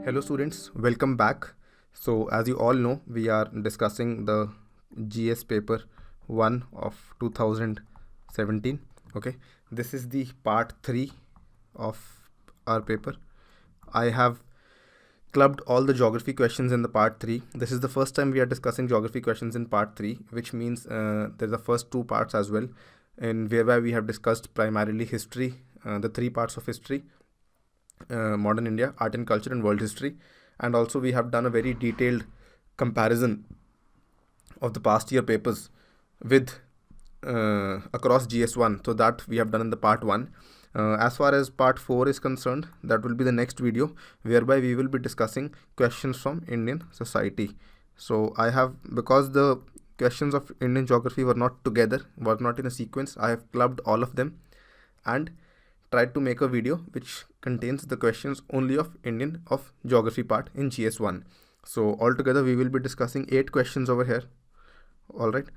Hello students, welcome back. So as you all know, we are discussing the GS paper 1 of 2017. Okay, this is the part 3 of our paper. I have clubbed all the geography questions in the part 3. This is the first time we are discussing geography questions in part 3, which means there's the first two parts as well, and whereby we have discussed primarily history, the three parts of history, modern India, art and culture, and world history. And also we have done a very detailed comparison of the past year papers with across GS1. So that we have done in the part 1. As far as part 4 is concerned, that will be the next video, whereby we will be discussing questions from Indian society. So I have, because the questions of Indian geography were not together, were not in a sequence, I have clubbed all of them and tried to make a video which contains the questions only of geography part in GS1. So altogether we will be discussing 8 questions over here. Alright.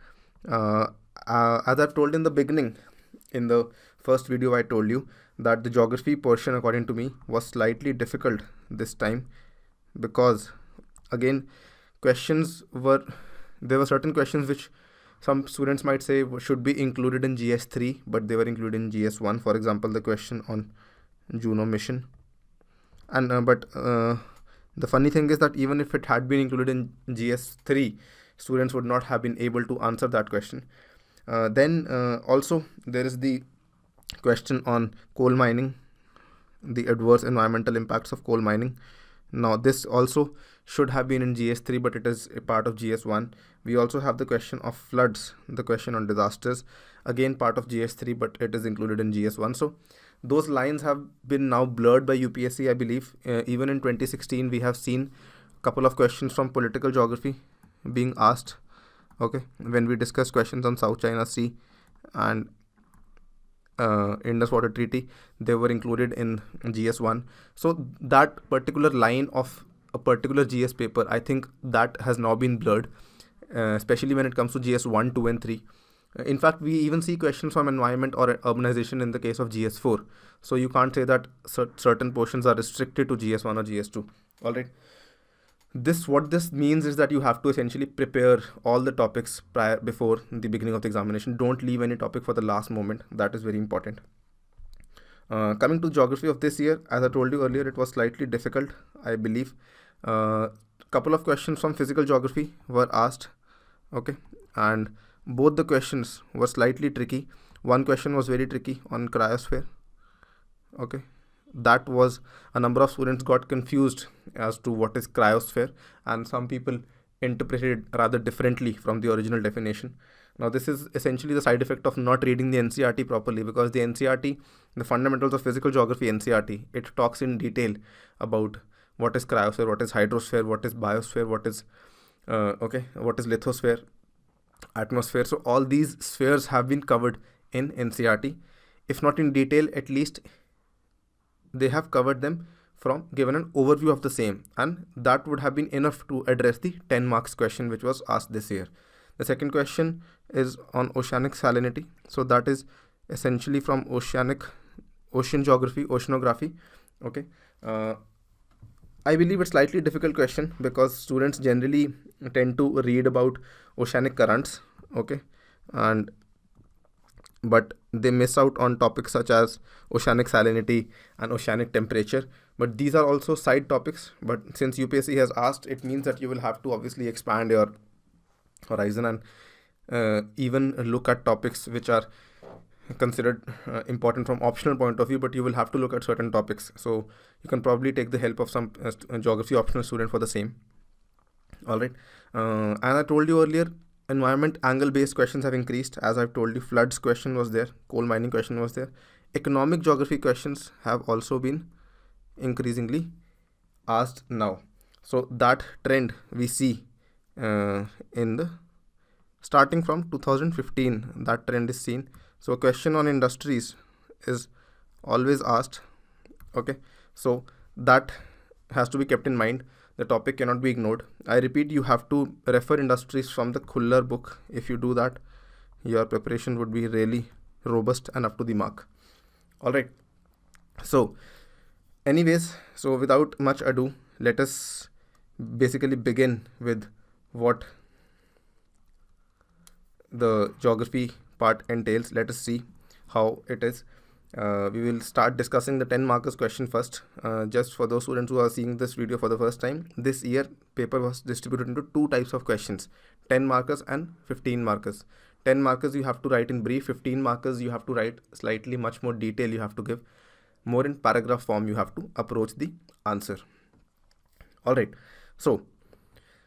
As I've told in the beginning, in the first video I told you that the geography portion according to me was slightly difficult this time, because again there were certain questions which some students might say should be included in GS3, but they were included in GS1. For example, the question on Juno mission. And but the funny thing is that even if it had been included in GS3, students would not have been able to answer that question. Then also there is the question on coal mining, the adverse environmental impacts of coal mining. Now this also should have been in GS3, but it is a part of GS1. We also have the question of floods, the question on disasters, again part of GS3, but it is included in GS1. So those lines have been now blurred by UPSC, I believe. Even in 2016, we have seen a couple of questions from political geography being asked. Okay, when we discuss questions on South China Sea and Indus Water Treaty, they were included in GS1. So that particular line of a particular GS paper, I think that has now been blurred, especially when it comes to GS1, 2 and 3. In fact, we even see questions from environment or urbanization in the case of GS4. So you can't say that certain portions are restricted to GS1 or GS2. Alright. What this means is that you have to essentially prepare all the topics before the beginning of the examination. Don't leave any topic for the last moment. That is very important. Coming to geography of this year, as I told you earlier, it was slightly difficult, I believe. Couple of questions from physical geography were asked. Okay, and both the questions were slightly tricky. One question was very tricky on cryosphere. Okay, that was, a number of students got confused as to what is cryosphere, and some people interpreted it rather differently from the original definition. Now this is essentially the side effect of not reading the NCERT properly, because the NCERT, the fundamentals of physical geography NCERT, it talks in detail about what is cryosphere, what is hydrosphere, what is biosphere, what is lithosphere, atmosphere. So all these spheres have been covered in NCERT. If not in detail, at least they have covered them from given an overview of the same, and that would have been enough to address the 10 marks question which was asked this year. The second question is on oceanic salinity. So that is essentially from ocean geography, oceanography. Okay. I believe it's slightly difficult question because students generally tend to read about oceanic currents. Okay. But they miss out on topics such as oceanic salinity and oceanic temperature. But these are also side topics. But since UPSC has asked, it means that you will have to obviously expand your horizon and even look at topics which are considered important from optional point of view, but you will have to look at certain topics. So you can probably take the help of some geography optional student for the same. Alright. And I told you earlier, environment angle based questions have increased. As I've told you, floods question was there, coal mining question was there. Economic geography questions have also been increasingly asked now. So that trend we see in the starting from 2015, that trend is seen. So a question on industries is always asked. Okay, so that has to be kept in mind. The topic cannot be ignored. I repeat, you have to refer industries from the Khuller book. If you do that, your preparation would be really robust and up to the mark. All right. So anyways, so without much ado, let us basically begin with what the geography part entails. Let us see how it is. We will start discussing the 10 markers question first. Just for those students who are seeing this video for the first time, this year paper was distributed into two types of questions, 10 markers and 15 markers. 10 markers you have to write in brief, 15 markers you have to write slightly much more detail, you have to give more in paragraph form, you have to approach the answer. All right, so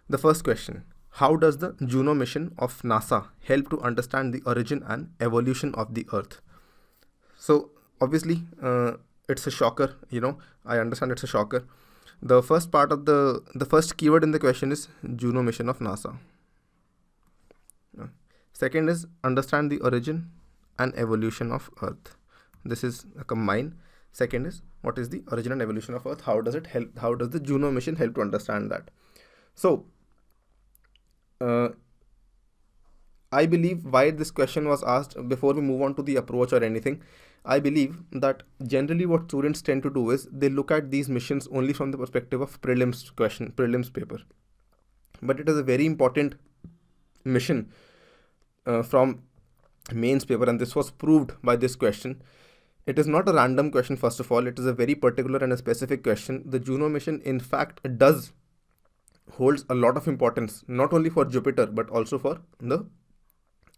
the first question, how does the Juno mission of NASA help to understand the origin and evolution of the Earth? So obviously it's a shocker, I understand it's a shocker. The first part of the first keyword in the question is Juno mission of NASA. Second is understand the origin and evolution of Earth. This is a combine. Second is what is the origin and evolution of Earth? How does it help? How does the Juno mission help to understand that? So I believe why this question was asked, before we move on to the approach or anything, I believe that generally what students tend to do is they look at these missions only from the perspective of prelims paper. But it is a very important mission from mains paper, and this was proved by this question. It is not a random question, first of all. It is a very particular and a specific question. The Juno mission, in fact, holds a lot of importance, not only for Jupiter, but also for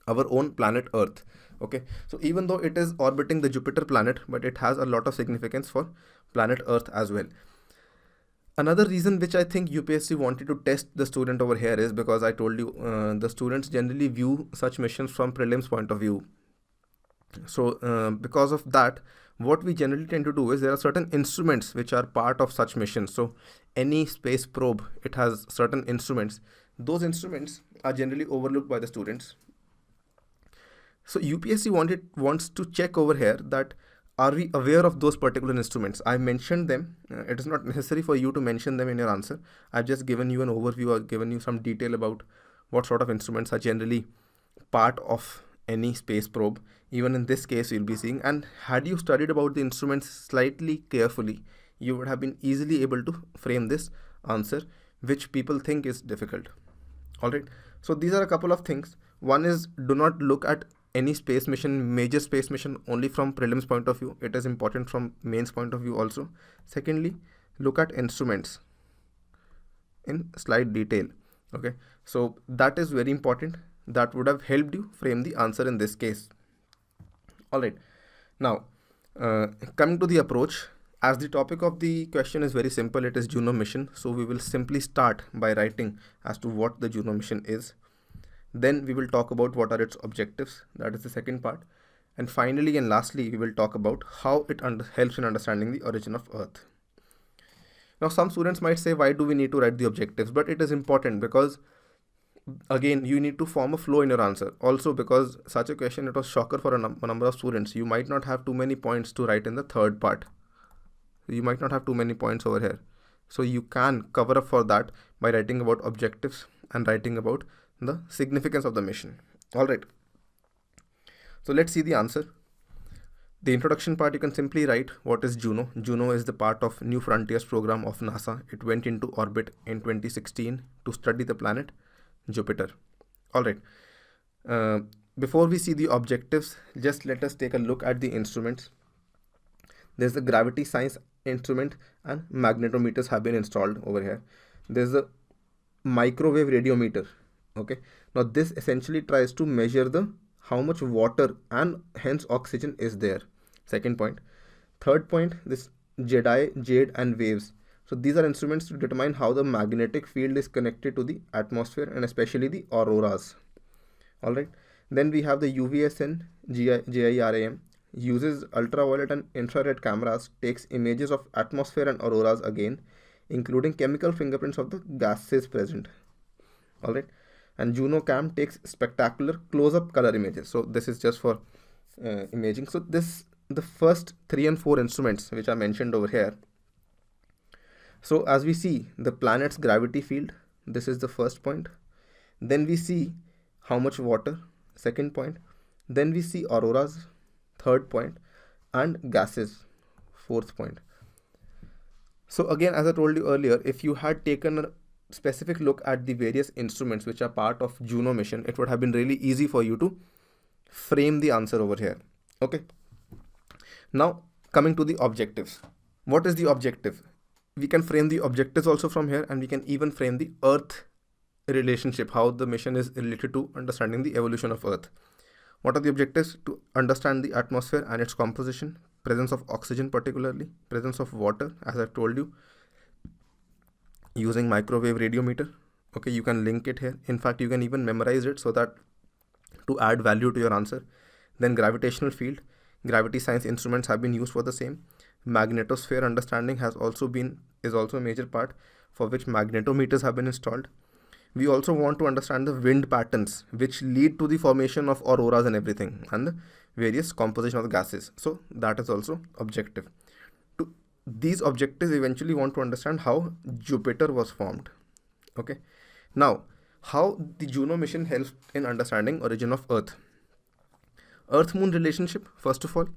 our own planet Earth. Okay, so even though it is orbiting the Jupiter planet, but it has a lot of significance for planet Earth as well. Another reason which I think UPSC wanted to test the student over here is because I told you the students generally view such missions from prelims point of view. So because of that, what we generally tend to do is there are certain instruments which are part of such missions. So any space probe, it has certain instruments. Those instruments are generally overlooked by the students. So UPSC wants to check over here that are we aware of those particular instruments. I mentioned them. It is not necessary for you to mention them in your answer. I've just given you an overview or given you some detail about what sort of instruments are generally part of any space probe. Even in this case, you'll be seeing, and had you studied about the instruments slightly carefully, you would have been easily able to frame this answer, which people think is difficult. All right. So these are a couple of things. One is, do not look at any space mission, major space mission, only from prelims point of view. It is important from mains point of view also. Secondly, look at instruments in slight detail. Okay, so that is very important. That would have helped you frame the answer in this case. All right, now coming to the approach, as the topic of the question is very simple, it is Juno mission. So we will simply start by writing as to what the Juno mission is. Then we will talk about what are its objectives. That is the second part. And finally and lastly, we will talk about how it helps in understanding the origin of Earth. Now, some students might say, why do we need to write the objectives? But it is important because, again, you need to form a flow in your answer. Also, because such a question, it was shocker for a number of students. You might not have too many points to write in the third part. You might not have too many points over here. So you can cover up for that by writing about objectives and writing about the significance of the mission. All right. So let's see the answer. The introduction part, you can simply write what is Juno. Juno is the part of New Frontiers program of NASA. It went into orbit in 2016 to study the planet Jupiter. All right. Before we see the objectives, just let us take a look at the instruments. There's the gravity science instrument and magnetometers have been installed over here. There's a microwave radiometer. Okay, now this essentially tries to measure how much water and hence oxygen is there. Second point. Third point, this jade and waves. So these are instruments to determine how the magnetic field is connected to the atmosphere and especially the auroras. All right. Then we have the UVSN GIRAM, uses ultraviolet and infrared cameras, takes images of atmosphere and auroras again, including chemical fingerprints of the gases present. All right. And Juno Cam takes spectacular close-up color images. So this is just for imaging. So the first 3 and 4 instruments which are mentioned over here. So as we see the planet's gravity field, this is the first point. Then we see how much water, second point. Then we see auroras, third point, and gases, fourth point. So again, as I told you earlier, if you had taken a specific look at the various instruments which are part of Juno mission, it would have been really easy for you to frame the answer over here. Okay. Now coming to the objectives. What is the objective? We can frame the objectives also from here, and we can even frame the Earth relationship, how the mission is related to understanding the evolution of Earth. What are the objectives? To understand the atmosphere and its composition, presence of oxygen particularly, presence of water, as I've told you, using microwave radiometer. Okay, you can link it here. In fact, you can even memorize it so that to add value to your answer. Then gravitational field, gravity science instruments have been used for the same. Magnetosphere understanding is also a major part, for which magnetometers have been installed. We also want to understand the wind patterns which lead to the formation of auroras and everything, and the various composition of the gases. So that is also objective. To these objectives, eventually want to understand how Jupiter was formed. Okay. Now, how the Juno mission helps in understanding origin of Earth. Earth-Moon relationship, first of all,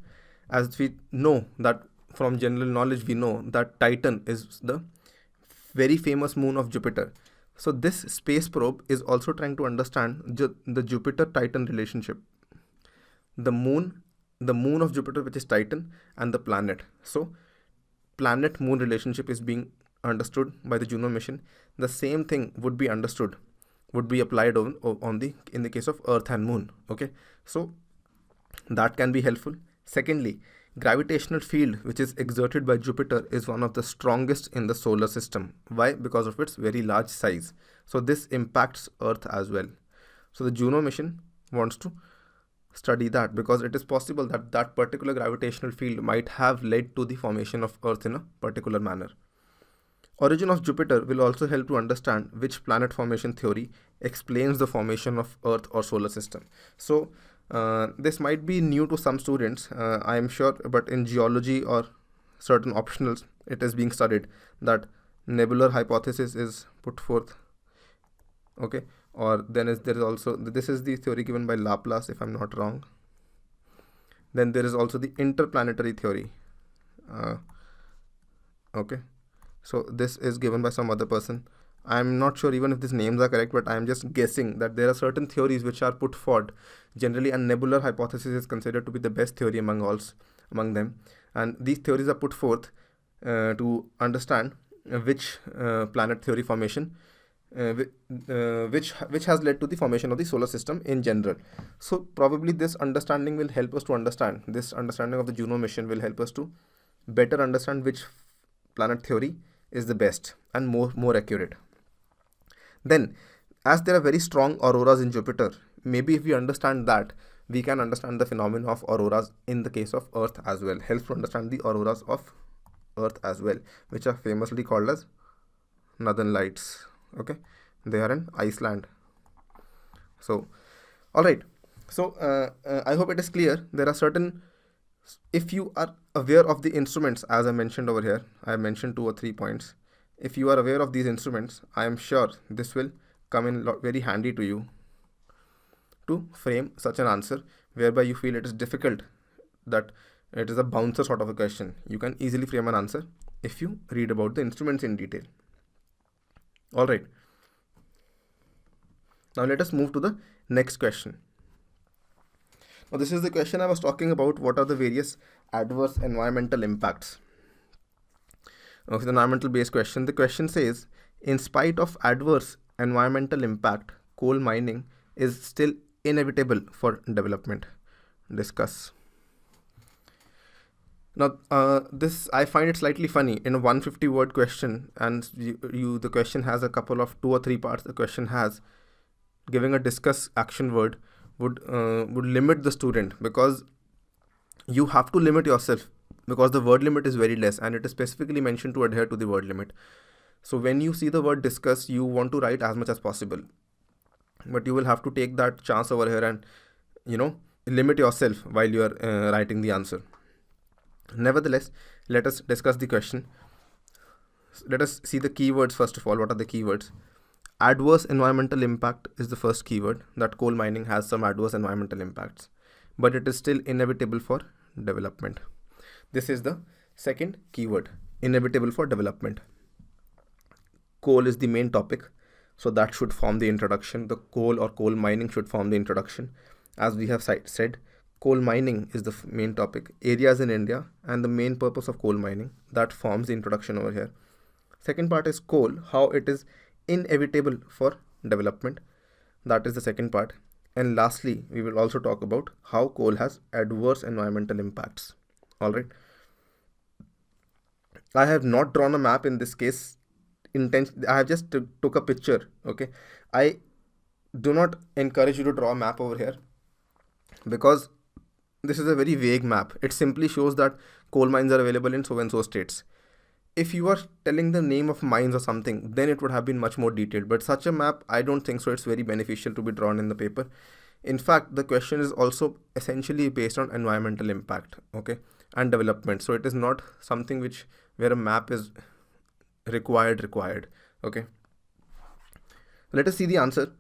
as we know that from general knowledge, we know that Titan is the very famous moon of Jupiter. So this space probe is also trying to understand the Jupiter-Titan relationship. The moon of Jupiter, which is Titan, and the planet. So planet-moon relationship is being understood by the Juno mission. The same thing would be applied in the case of Earth and Moon. Okay, so that can be helpful. Secondly, gravitational field which is exerted by Jupiter is one of the strongest in the solar system. Why? Because of its very large size. So this impacts Earth as well. So the Juno mission wants to study that, because it is possible that that particular gravitational field might have led to the formation of Earth in a particular manner. Origin of Jupiter will also help to understand which planet formation theory explains the formation of Earth or solar system. So this might be new to some students, I am sure, but in geology or certain optionals, it is being studied that nebular hypothesis is put forth. Okay, or there is also, this is the theory given by Laplace, if I'm not wrong. Then there is also the interplanetary theory. Okay, so this is given by some other person. I'm not sure even if these names are correct, but I'm just guessing that there are certain theories which are put forward generally, and nebular hypothesis is considered to be the best theory among them. And these theories are put forth to understand which planet theory formation, which has led to the formation of the solar system in general. So probably this understanding will help us to understand. This understanding of the Juno mission will help us to better understand which planet theory is the best and more accurate. Then, as there are very strong auroras in Jupiter, maybe if we understand that, we can understand the phenomena of auroras in the case of Earth as well. Helps to understand the auroras of Earth as well, which are famously called as Northern Lights. Okay, they are in Iceland. So, all right. So, I hope it is clear. There are certain, if you are aware of the instruments, as I mentioned over here, I mentioned 2 or 3 points. If you are aware of these instruments, I am sure this will come in very handy to you to frame such an answer whereby you feel it is difficult, that it is a bouncer sort of a question. You can easily frame an answer if you read about the instruments in detail. All right. Now let us move to the next question. Now this is the question I was talking about. What are the various adverse environmental impacts? Okay, the environmental based question. The question says, in spite of adverse environmental impact, coal mining is still inevitable for development. Discuss. Now, this I find it slightly funny in a 150 word question, and the question has a couple of 2 or 3 parts. The question has giving a discuss action word would limit the student, because you have to limit yourself, because the word limit is very less and it is specifically mentioned to adhere to the word limit. So when you see the word discuss, you want to write as much as possible, but you will have to take that chance over here and limit yourself while you are writing the answer. Nevertheless, let us discuss the question. Let us see the keywords first of all. What are the keywords? Adverse environmental impact is the first keyword, that coal mining has some adverse environmental impacts, but it is still inevitable for development. This is the second keyword. inevitable for development. Coal is the main topic, so that should form the introduction. The coal or coal mining should form the introduction. As we have said, coal mining is the main topic, areas in India, and the main purpose of coal mining. That forms the introduction over here. Second part is coal, how it is inevitable for development. That is the second part. And lastly, we will also talk about how coal has adverse environmental impacts. All right. I have not drawn a map in this case. I have just took a picture. Okay. I do not encourage you to draw a map over here because this is a very vague map. It simply shows that coal mines are available in so and so states. If you are telling the name of mines or something, then it would have been much more detailed. But such a map, I don't think so. It's very beneficial to be drawn in the paper. In fact, the question is also essentially based on environmental impact, okay, and development. So it is not something where a map is required, okay. Let us see the answer.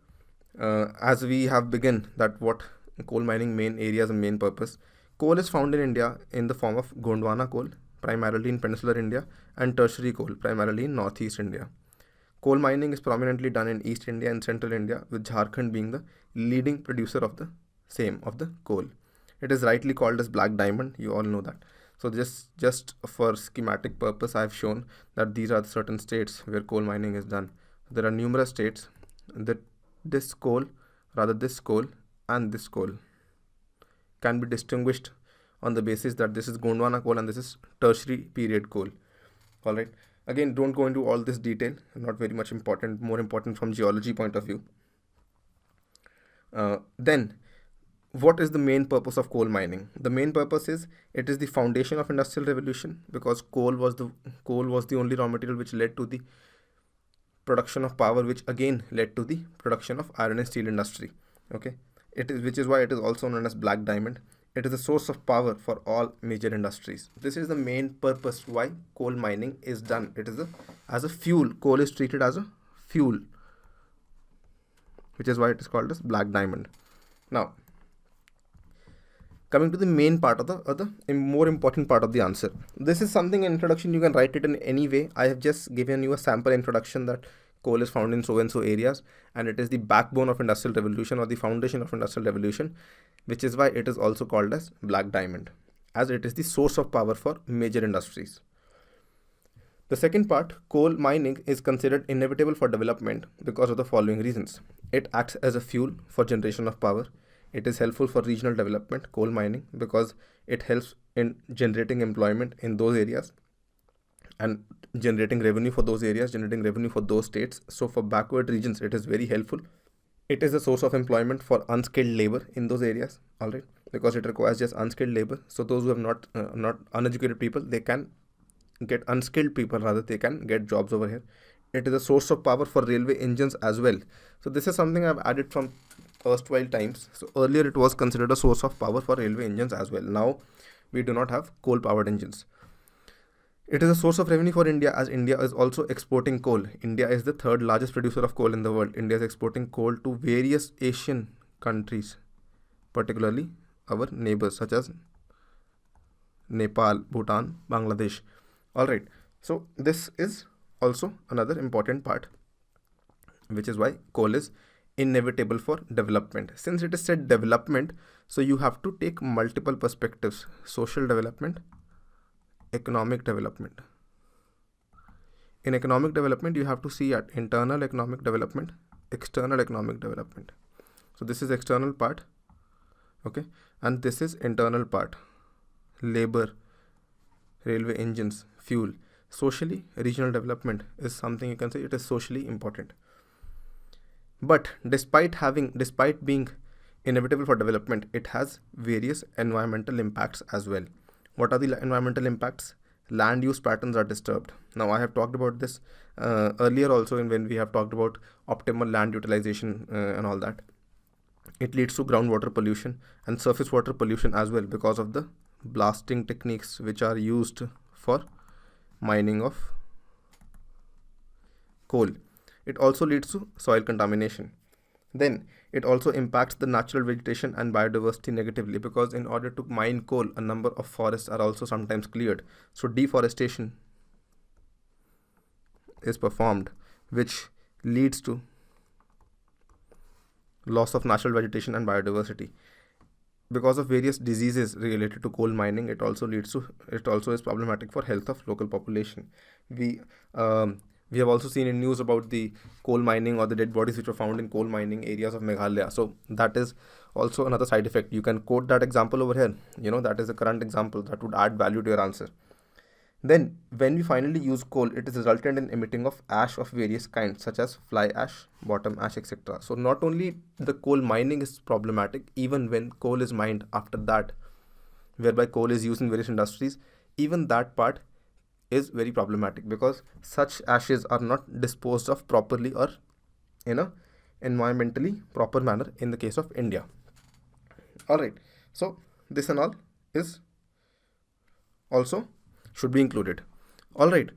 As we have begun that what coal mining main areas and main purpose. Coal is found in India in the form of Gondwana coal, primarily in peninsular India, and tertiary coal, primarily in northeast India. Coal mining is prominently done in East India and Central India, with Jharkhand being the leading producer of the coal. It is rightly called as black diamond. You all know that. So just for schematic purpose, I have shown that these are certain states where coal mining is done. There are numerous states that this coal and this coal can be distinguished on the basis that this is Gondwana coal and this is tertiary period coal. All right. Again, don't go into all this detail. Not very much important. More important from geology point of view. Then, what is the main purpose of coal mining? The main purpose is it is the foundation of industrial revolution, because coal was the only raw material which led to the production of power, which again led to the production of iron and steel industry. Okay, which is why it is also known as black diamond. It is a source of power for all major industries. This is the main purpose why coal mining is done. It is as a fuel. Coal is treated as a fuel, which is why it is called as black diamond. Now, coming to the main part of the more important part of the answer. This is something in introduction. You can write it in any way. I have just given you a sample introduction that coal is found in so and so areas, and it is the backbone of industrial revolution or the foundation of industrial revolution, which is why it is also called as black diamond, as it is the source of power for major industries. The second part, coal mining is considered inevitable for development because of the following reasons. It acts as a fuel for generation of power. It is helpful for regional development, coal mining, because it helps in generating employment in those areas and generating revenue for those areas, generating revenue for those states. So for backward regions, it is very helpful. It is a source of employment for unskilled labor in those areas, all right, because it requires just unskilled labor. So those who have not uneducated people, they can get unskilled people, rather they can get jobs over here. It is a source of power for railway engines as well. So this is something I've added from erstwhile times. So earlier it was considered a source of power for railway engines as well. Now we do not have coal powered engines. It is a source of revenue for India, as India is also exporting coal. India is the third largest producer of coal in the world. India is exporting coal to various Asian countries, particularly our neighbors such as Nepal, Bhutan, Bangladesh. All right. So this is also another important part, which is why coal is inevitable for development. Since it is said development, so you have to take multiple perspectives: social development, economic development. In economic development, you have to see at internal economic development, external economic development. So this is external part, okay, and this is internal part: labor, railway engines, fuel. Socially, regional development is something you can say it is socially important. But despite being inevitable for development, it has various environmental impacts as well. What are the environmental impacts? Land use patterns are disturbed. Now, I have talked about this earlier also when we have talked about optimal land utilization and all that. It leads to groundwater pollution and surface water pollution as well, because of the blasting techniques which are used for mining of coal. It also leads to soil contamination. Then it also impacts the natural vegetation and biodiversity negatively, because in order to mine coal, a number of forests are also sometimes cleared. So deforestation is performed, which leads to loss of natural vegetation and biodiversity. Because of various diseases related to coal mining, it also is problematic for health of local population. We have also seen in news about the coal mining or the dead bodies which were found in coal mining areas of Meghalaya. So that is also another side effect. You can quote that example over here. That is a current example that would add value to your answer. Then, when we finally use coal, it is resultant in emitting of ash of various kinds, such as fly ash, bottom ash, etc. So, not only the coal mining is problematic, even when coal is mined after that, whereby coal is used in various industries, even that part is very problematic, because such ashes are not disposed of properly or in a environmentally proper manner in the case of India. Alright, so this and all is also should be included. Alright,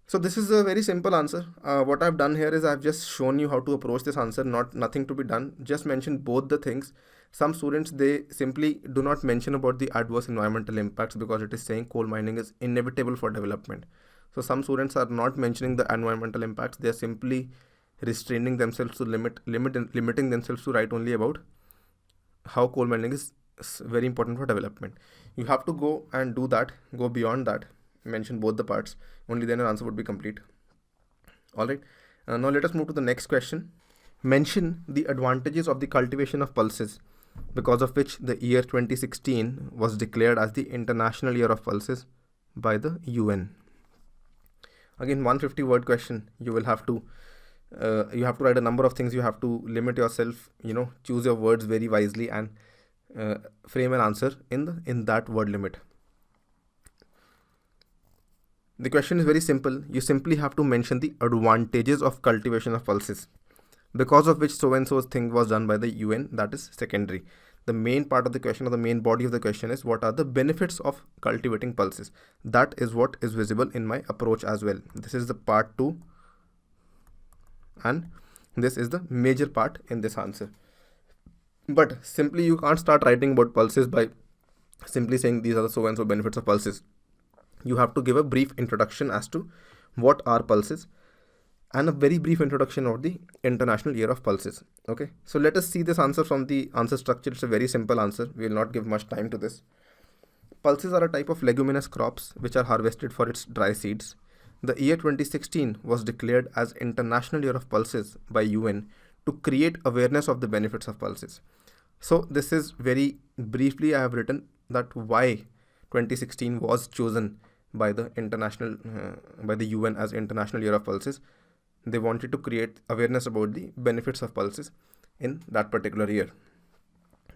so this is a very simple answer. What I've done here is I've just shown you how to approach this answer, nothing to be done, just mention both the things. Some students, they simply do not mention about the adverse environmental impacts because it is saying coal mining is inevitable for development. So some students are not mentioning the environmental impacts, they are simply restraining themselves to limiting themselves to write only about how coal mining is very important for development. You have to go and do that, go beyond that, mention both the parts, only then your answer would be complete. Alright, now let us move to the next question. Mention the advantages of the cultivation of pulses, because of which the year 2016 was declared as the International Year of Pulses by the UN. Again, 150 word question. You will have to write a number of things. You have to limit yourself, choose your words very wisely and frame an answer in that word limit. The question is very simple. You simply have to mention the advantages of cultivation of pulses, because of which so and so thing was done by the UN. That is secondary. The main part of the question, or the main body of the question, is what are the benefits of cultivating pulses. That is what is visible in my approach as well. This is the part 2 and this is the major part in this answer. But simply you can't start writing about pulses by simply saying these are the so and so benefits of pulses. You have to give a brief introduction as to what are pulses and a very brief introduction of the International Year of Pulses. Okay, so let us see this answer from the answer structure. It's a very simple answer. We will not give much time to this. Pulses are a type of leguminous crops which are harvested for its dry seeds. The year 2016 was declared as International Year of Pulses by UN to create awareness of the benefits of pulses. So this is very briefly I have written that why 2016 was chosen by the by the UN as International Year of Pulses. They wanted to create awareness about the benefits of pulses in that particular year.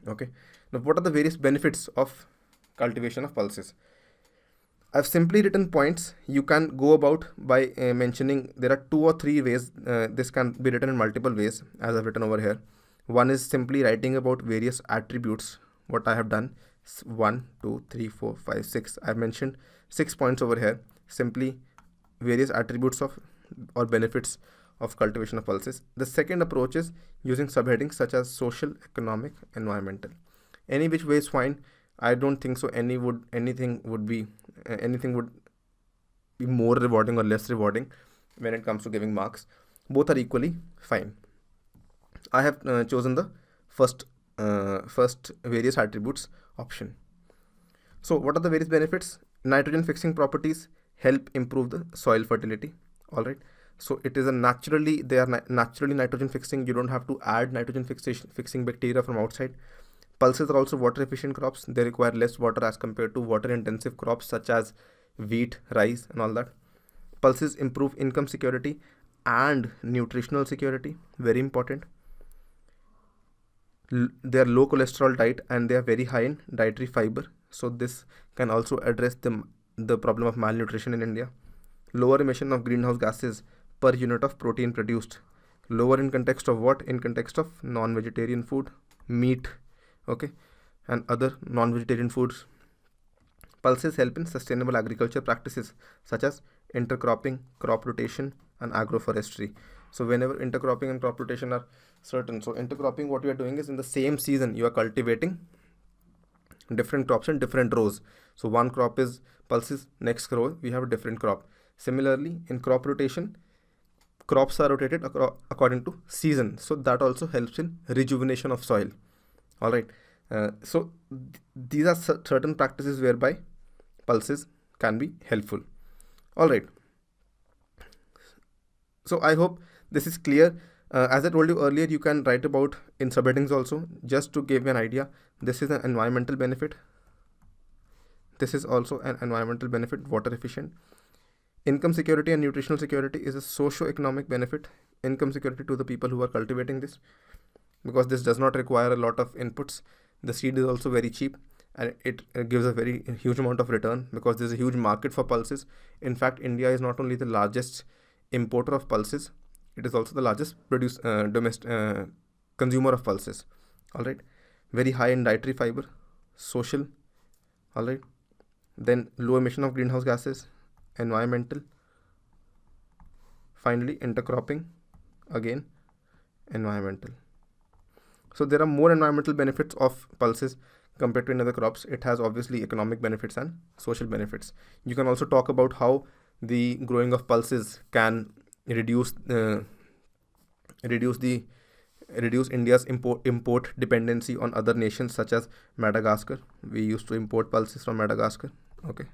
Okay, now what are the various benefits of cultivation of pulses? I've simply written points. You can go about by mentioning, there are 2 or 3 ways. This can be written in multiple ways as I've written over here. One is simply writing about various attributes. What I have done, 1, 2, 3, 4, 5, 6. I've mentioned 6 points over here. Simply various attributes of or benefits of cultivation of pulses. The second approach is using subheadings such as social, economic, environmental. Any which way is fine. I don't think so anything would be more rewarding or less rewarding when it comes to giving marks. Both are equally fine. I have chosen the first various attributes option. So what are the various benefits? Nitrogen fixing properties help improve the soil fertility. Alright, so it is they are naturally nitrogen fixing. You don't have to add nitrogen fixing bacteria from outside. Pulses are also water efficient crops. They require less water as compared to water intensive crops such as wheat, rice and all that. Pulses improve income security and nutritional security. Very important. They are low cholesterol diet and they are very high in dietary fiber. So this can also address the problem of malnutrition in India. Lower emission of greenhouse gases per unit of protein produced. Lower in context of what? In context of non-vegetarian food, meat, okay, and other non-vegetarian foods. Pulses help in sustainable agriculture practices such as intercropping, crop rotation and agroforestry. So whenever intercropping and crop rotation are certain, so intercropping, what we are doing is in the same season you are cultivating different crops in different rows. So one crop is pulses, next row we have a different crop. Similarly, in crop rotation, crops are rotated according to season, so that also helps in rejuvenation of soil. All right, so these are certain practices whereby pulses can be helpful. All right, so I hope this is clear. As I told you earlier, you can write about in subheadings also. Just to give you an idea, this is an environmental benefit. This is also an environmental benefit, water efficient. Income security and nutritional security is a socio-economic benefit. Income security to the people who are cultivating this, because this does not require a lot of inputs. The seed is also very cheap, and it gives a very huge amount of return because there's a huge market for pulses. In fact, India is not only the largest importer of pulses, it is also the largest consumer of pulses. All right, very high in dietary fiber, social. All right, then low emission of greenhouse gases, environmental. Finally, intercropping, again environmental. So there are more environmental benefits of pulses compared to another crops. It has obviously economic benefits and social benefits. You can also talk about how the growing of pulses can reduce India's import dependency on other nations such as Madagascar. We used to import pulses from Madagascar. Okay,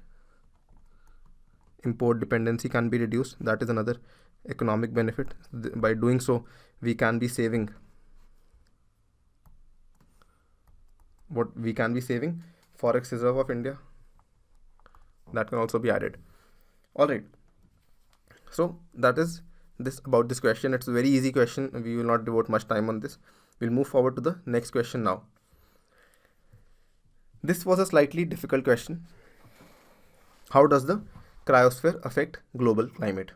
import dependency can be reduced. That is another economic benefit. By doing so, we can be saving forex reserve of India. That can also be added. All right, so that is this about this question. It's a very easy question. We will not devote much time on this. We'll move forward to the next question now. This was a slightly difficult question. How does the cryosphere affect global climate?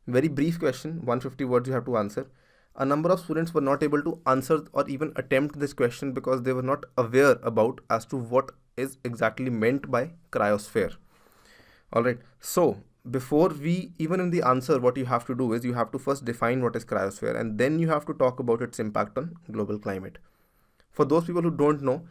Very brief question, 150 words you have to answer. A number of students were not able to answer or even attempt this question because they were not aware about as to what is exactly meant by cryosphere. All right, so before we even in the answer, what you have to do is you have to first define what is cryosphere, and then you have to talk about its impact on global climate. For those people who don't know,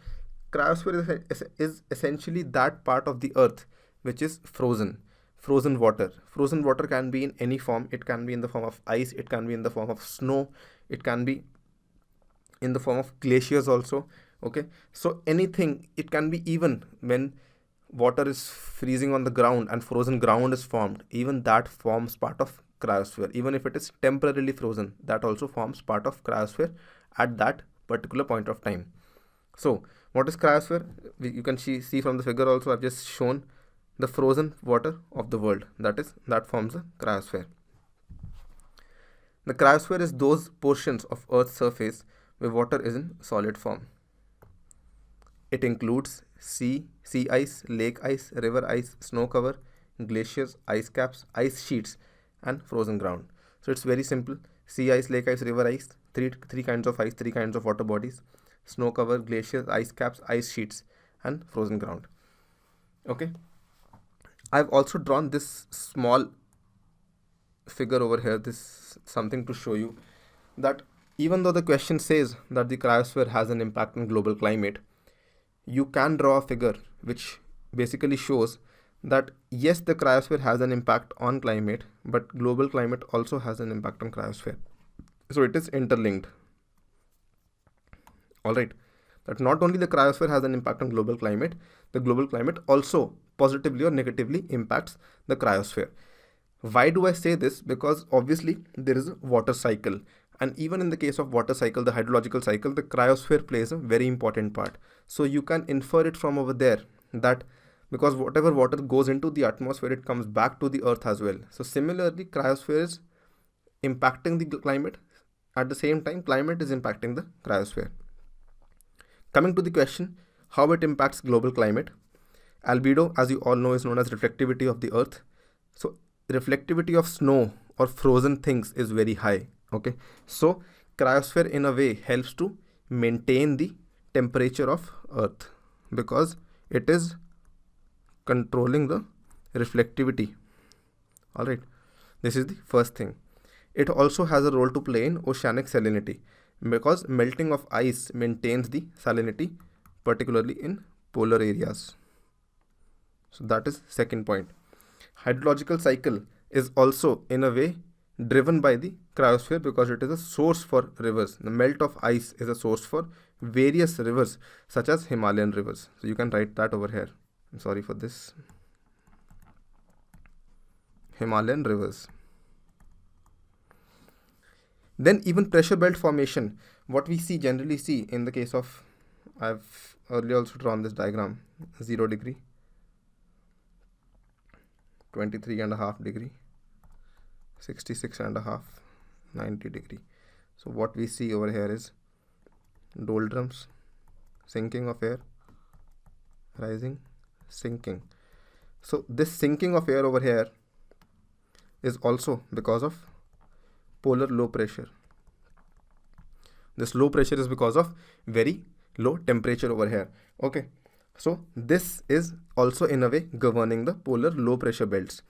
cryosphere is essentially that part of the earth which is frozen water. Frozen water can be in any form. It can be in the form of ice, it can be in the form of snow, it can be in the form of glaciers also. Okay, so anything. It can be even when water is freezing on the ground and frozen ground is formed, even that forms part of cryosphere. Even if it is temporarily frozen, that also forms part of cryosphere at that particular point of time. So what is cryosphere? You can see from the figure also. I've just shown the frozen water of the world. That forms the cryosphere. The cryosphere is those portions of Earth's surface where water is in solid form. It includes sea ice, lake ice, river ice, snow cover, glaciers, ice caps, ice sheets, and frozen ground. So it's very simple. Sea ice, lake ice, river ice, three kinds of ice, three kinds of water bodies, snow cover, glaciers, ice caps, ice sheets, and frozen ground. Okay, I've also drawn this small figure over here. This something to show you that even though the question says that the cryosphere has an impact on global climate, you can draw a figure which basically shows that yes, the cryosphere has an impact on climate, but global climate also has an impact on cryosphere. So it is interlinked. All right, that not only the cryosphere has an impact on global climate, the global climate also positively or negatively impacts the cryosphere. Why do I say this? Because obviously there is a water cycle, and even in the case of water cycle, the hydrological cycle, the cryosphere plays a very important part. So you can infer it from over there that because whatever water goes into the atmosphere, it comes back to the earth as well. So similarly, cryosphere is impacting the climate. At the same time, climate is impacting the cryosphere. Coming to the question, how it impacts global climate. Albedo, as you all know, is known as reflectivity of the earth. So reflectivity of snow or frozen things is very high. Okay, so cryosphere in a way helps to maintain the temperature of earth because it is controlling the reflectivity. All right, this is the first thing. It also has a role to play in oceanic salinity because melting of ice maintains the salinity, particularly in polar areas. So that is second point. Hydrological cycle is also in a way driven by the cryosphere because it is a source for rivers. The melt of ice is a source for various rivers such as Himalayan rivers. So you can write that over here. I'm sorry for this. Himalayan rivers. Then even pressure belt formation, what we generally see in the case of, I've earlier also drawn this diagram, 0 degree, 23.5 degree, 66.5, 90 degree. So what we see over here is doldrums, sinking of air, rising, sinking. So this sinking of air over here is also because of polar low pressure. This low pressure is because of very low temperature over here. Okay, so this is also in a way governing the polar low pressure belts.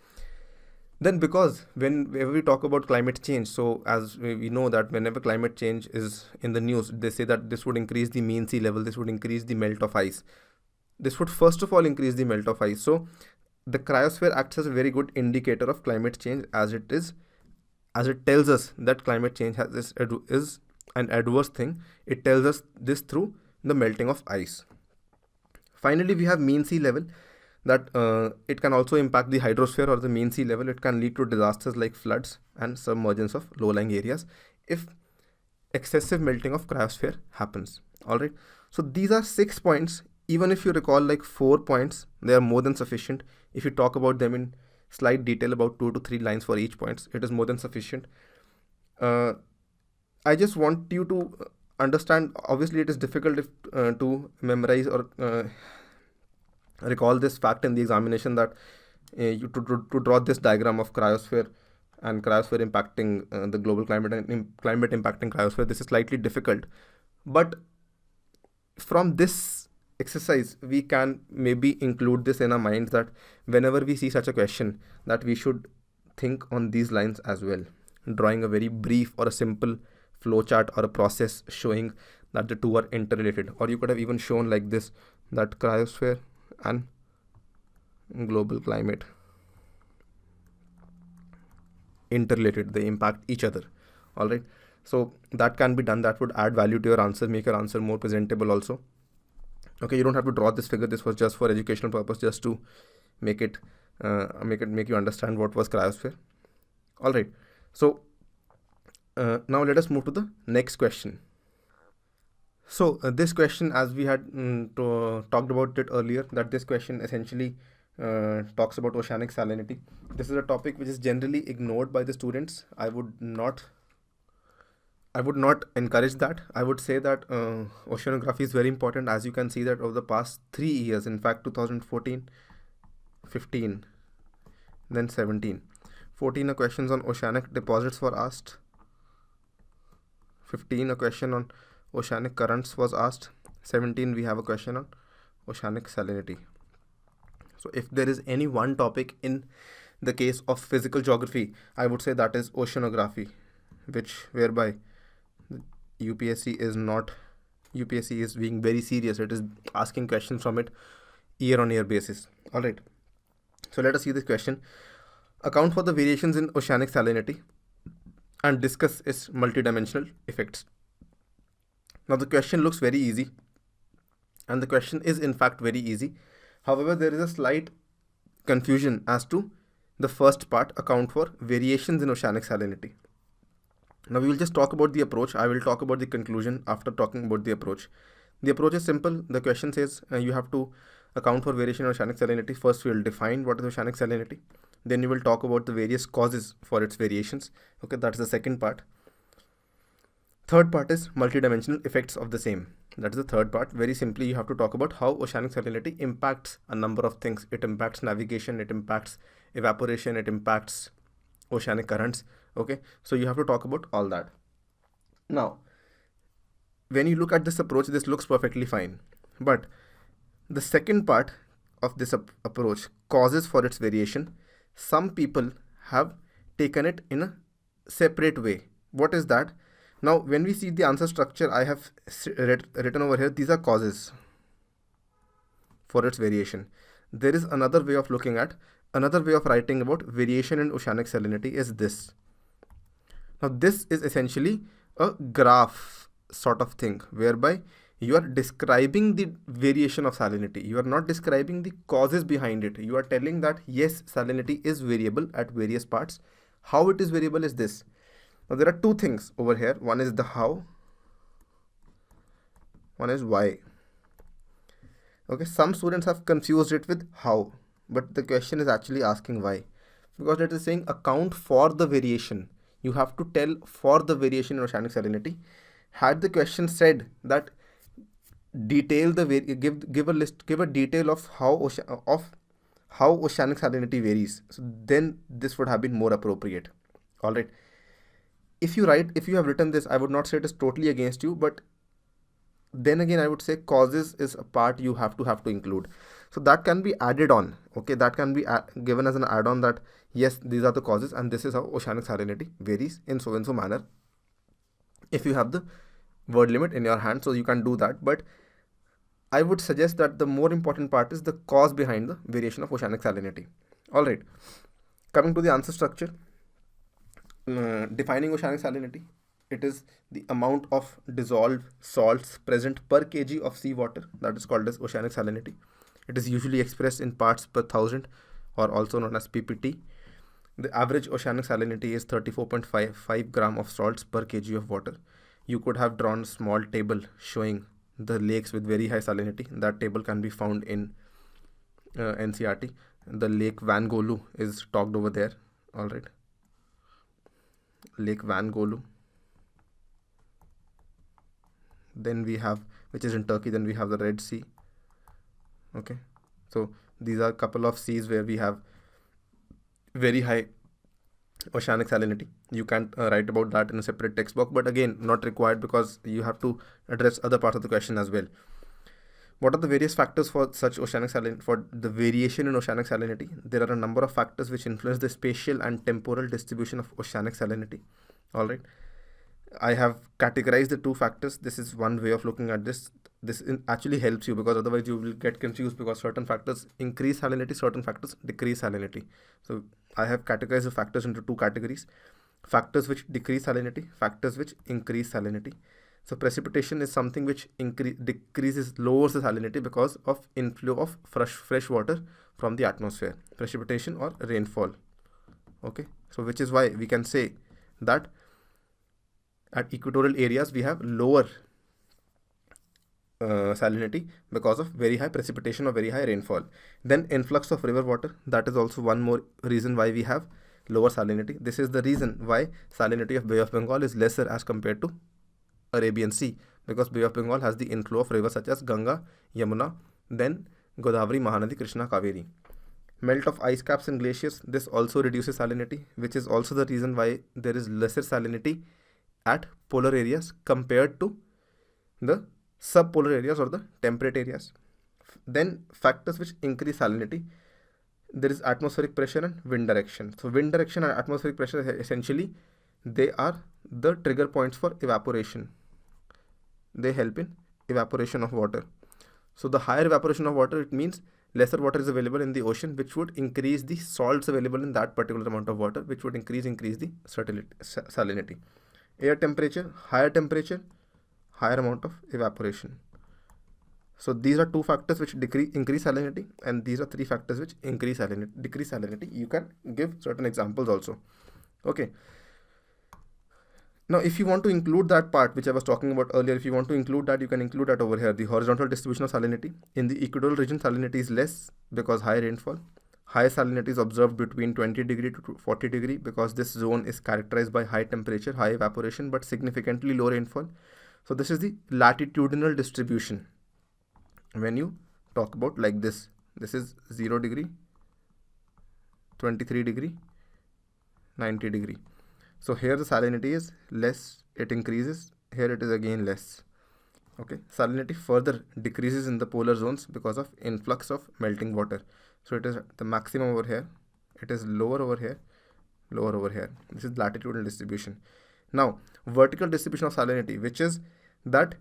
Then because whenever we talk about climate change, so as we know that whenever climate change is in the news, they say that this would increase the mean sea level, this would increase the melt of ice. This would first of all increase the melt of ice. So the cryosphere acts as a very good indicator of climate change, as it tells us that climate change is an adverse thing. It tells us this through the melting of ice. Finally, we have mean sea level, that it can also impact the hydrosphere or the mean sea level. It can lead to disasters like floods and submergence of low-lying areas if excessive melting of cryosphere happens. All right. So these are 6 points. Even if you recall like 4 points, they are more than sufficient. If you talk about them in slight detail, about 2 to 3 lines for each points, it is more than sufficient. I just want you to understand, obviously it is difficult to memorize or recall this fact in the examination, that you to draw this diagram of cryosphere and cryosphere impacting the global climate and climate impacting cryosphere. This is slightly difficult, but from this exercise we can maybe include this in our minds, that whenever we see such a question, that we should think on these lines as well, drawing a very brief or a simple flowchart or a process showing that the two are interrelated. Or you could have even shown like this, that cryosphere and global climate interrelated, they impact each other. All right, so that can be done. That would add value to your answer, make your answer more presentable also. Okay, you don't have to draw this figure. This was just for educational purpose, just to make you understand what was cryosphere. All right, so now let us move to the next question. So this question, as we had talked about it earlier, that this question essentially talks about oceanic salinity. This is a topic which is generally ignored by the students. I would not encourage that. I would say that oceanography is very important. As you can see that over the past 3 years, in fact 2014, 15, then 17, 14 questions on oceanic deposits were asked, 15 a question on oceanic currents was asked, 17 we have a question on oceanic salinity. So if there is any one topic in the case of physical geography, I would say that is oceanography, whereby UPSC is being very serious. It is asking questions from it year on year basis. All right, so let us see this question. Account for the variations in oceanic salinity and discuss its multidimensional effects. Now the question looks very easy, and the question is in fact very easy. However, there is a slight confusion as to the first part, account for variations in oceanic salinity. Now we will just talk about the approach. I will talk about the conclusion after talking about the approach. The approach is simple. The question says you have to account for variation in oceanic salinity. First we will define what is oceanic salinity. Then you will talk about the various causes for its variations. Okay, that's the second part. Third part is multidimensional effects of the same. That is the third part. Very simply, you have to talk about how oceanic salinity impacts a number of things. It impacts navigation, it impacts evaporation, it impacts oceanic currents. Okay, so you have to talk about all that. Now, when you look at this approach, this looks perfectly fine. But the second part of this approach, causes for its variation, some people have taken it in a separate way. What is that? Now, when we see the answer structure, I have written over here, these are causes for its variation. There is another way of looking at, another way of writing about variation in oceanic salinity is this. Now this is essentially a graph sort of thing, whereby you are describing the variation of salinity. You are not describing the causes behind it. You are telling that yes, salinity is variable at various parts. How it is variable is this. Now there are two things over here. One is the how, one is why. Okay, some students have confused it with how, but the question is actually asking why, because it is saying account for the variation. You have to tell for the variation in oceanic salinity. Had the question said that detail the give a list, give a detail of how oceanic salinity varies, so then this would have been more appropriate. All right. If you have written this, I would not say it is totally against you, but then again I would say causes is a part you have to include. So that can be added on. Okay, that can be given as an add-on, that yes, these are the causes and this is how oceanic salinity varies in so and so manner, if you have the word limit in your hand. So you can do that, but I would suggest that the more important part is the cause behind the variation of oceanic salinity. All right, coming to the answer structure. Defining oceanic salinity, it is the amount of dissolved salts present per kg of seawater, that is called as oceanic salinity. It is usually expressed in parts per thousand, or also known as ppt. The average oceanic salinity is 34.55 gram of salts per kg of water. You could have drawn a small table showing the lakes with very high salinity. That table can be found in NCERT. The Lake Van Golu is talked over there. All right, Lake Van Golu. Then we have, which is in Turkey, then we have the Red Sea. Okay, so these are a couple of seas where we have very high oceanic salinity. You can write about that in a separate text box, but again not required, because you have to address other parts of the question as well. What are the various factors for such oceanic salinity, for the variation in oceanic salinity? There are a number of factors which influence the spatial and temporal distribution of oceanic salinity. All right, I have categorized the two factors. This is one way of looking at this. This actually helps you, because otherwise you will get confused, because certain factors increase salinity, certain factors decrease salinity. So I have categorized the factors into two categories: factors which decrease salinity, factors which increase salinity. So precipitation is something which lowers the salinity because of inflow of fresh water from the atmosphere, precipitation or rainfall. Okay, so which is why we can say that at equatorial areas we have lower salinity because of very high precipitation or very high rainfall. Then influx of river water, that is also one more reason why we have lower salinity. This is the reason why salinity of Bay of Bengal is lesser as compared to Arabian Sea, because Bay of Bengal has the inflow of rivers such as Ganga, Yamuna, then Godavari, Mahanadi, Krishna, Kaveri. Melt of ice caps and glaciers, this also reduces salinity, which is also the reason why there is lesser salinity at polar areas compared to the subpolar areas or the temperate areas. Then factors which increase salinity, there is atmospheric pressure and wind direction. So wind direction and atmospheric pressure, essentially they are the trigger points for evaporation. They help in evaporation of water. So the higher evaporation of water, it means lesser water is available in the ocean, which would increase the salts available in that particular amount of water, which would increase the salinity. Air temperature, higher amount of evaporation. So these are two factors which increase salinity, and these are three factors which decrease salinity. You can give certain examples also. Okay. Now, if you want to include that part which I was talking about earlier, if you want to include that, you can include that over here. The horizontal distribution of salinity. In the equatorial region, salinity is less because high rainfall. High salinity is observed between 20 degree to 40 degree because this zone is characterized by high temperature, high evaporation, but significantly low rainfall. So this is the latitudinal distribution. When you talk about like this is 0 degree, 23 degree, 90 degree. So here the salinity is less, it increases, here it is again less. Okay, salinity further decreases in the polar zones because of influx of melting water. So it is the maximum over here, it is lower over here, lower over here. This is latitudinal distribution. Now, vertical distribution of salinity, which is that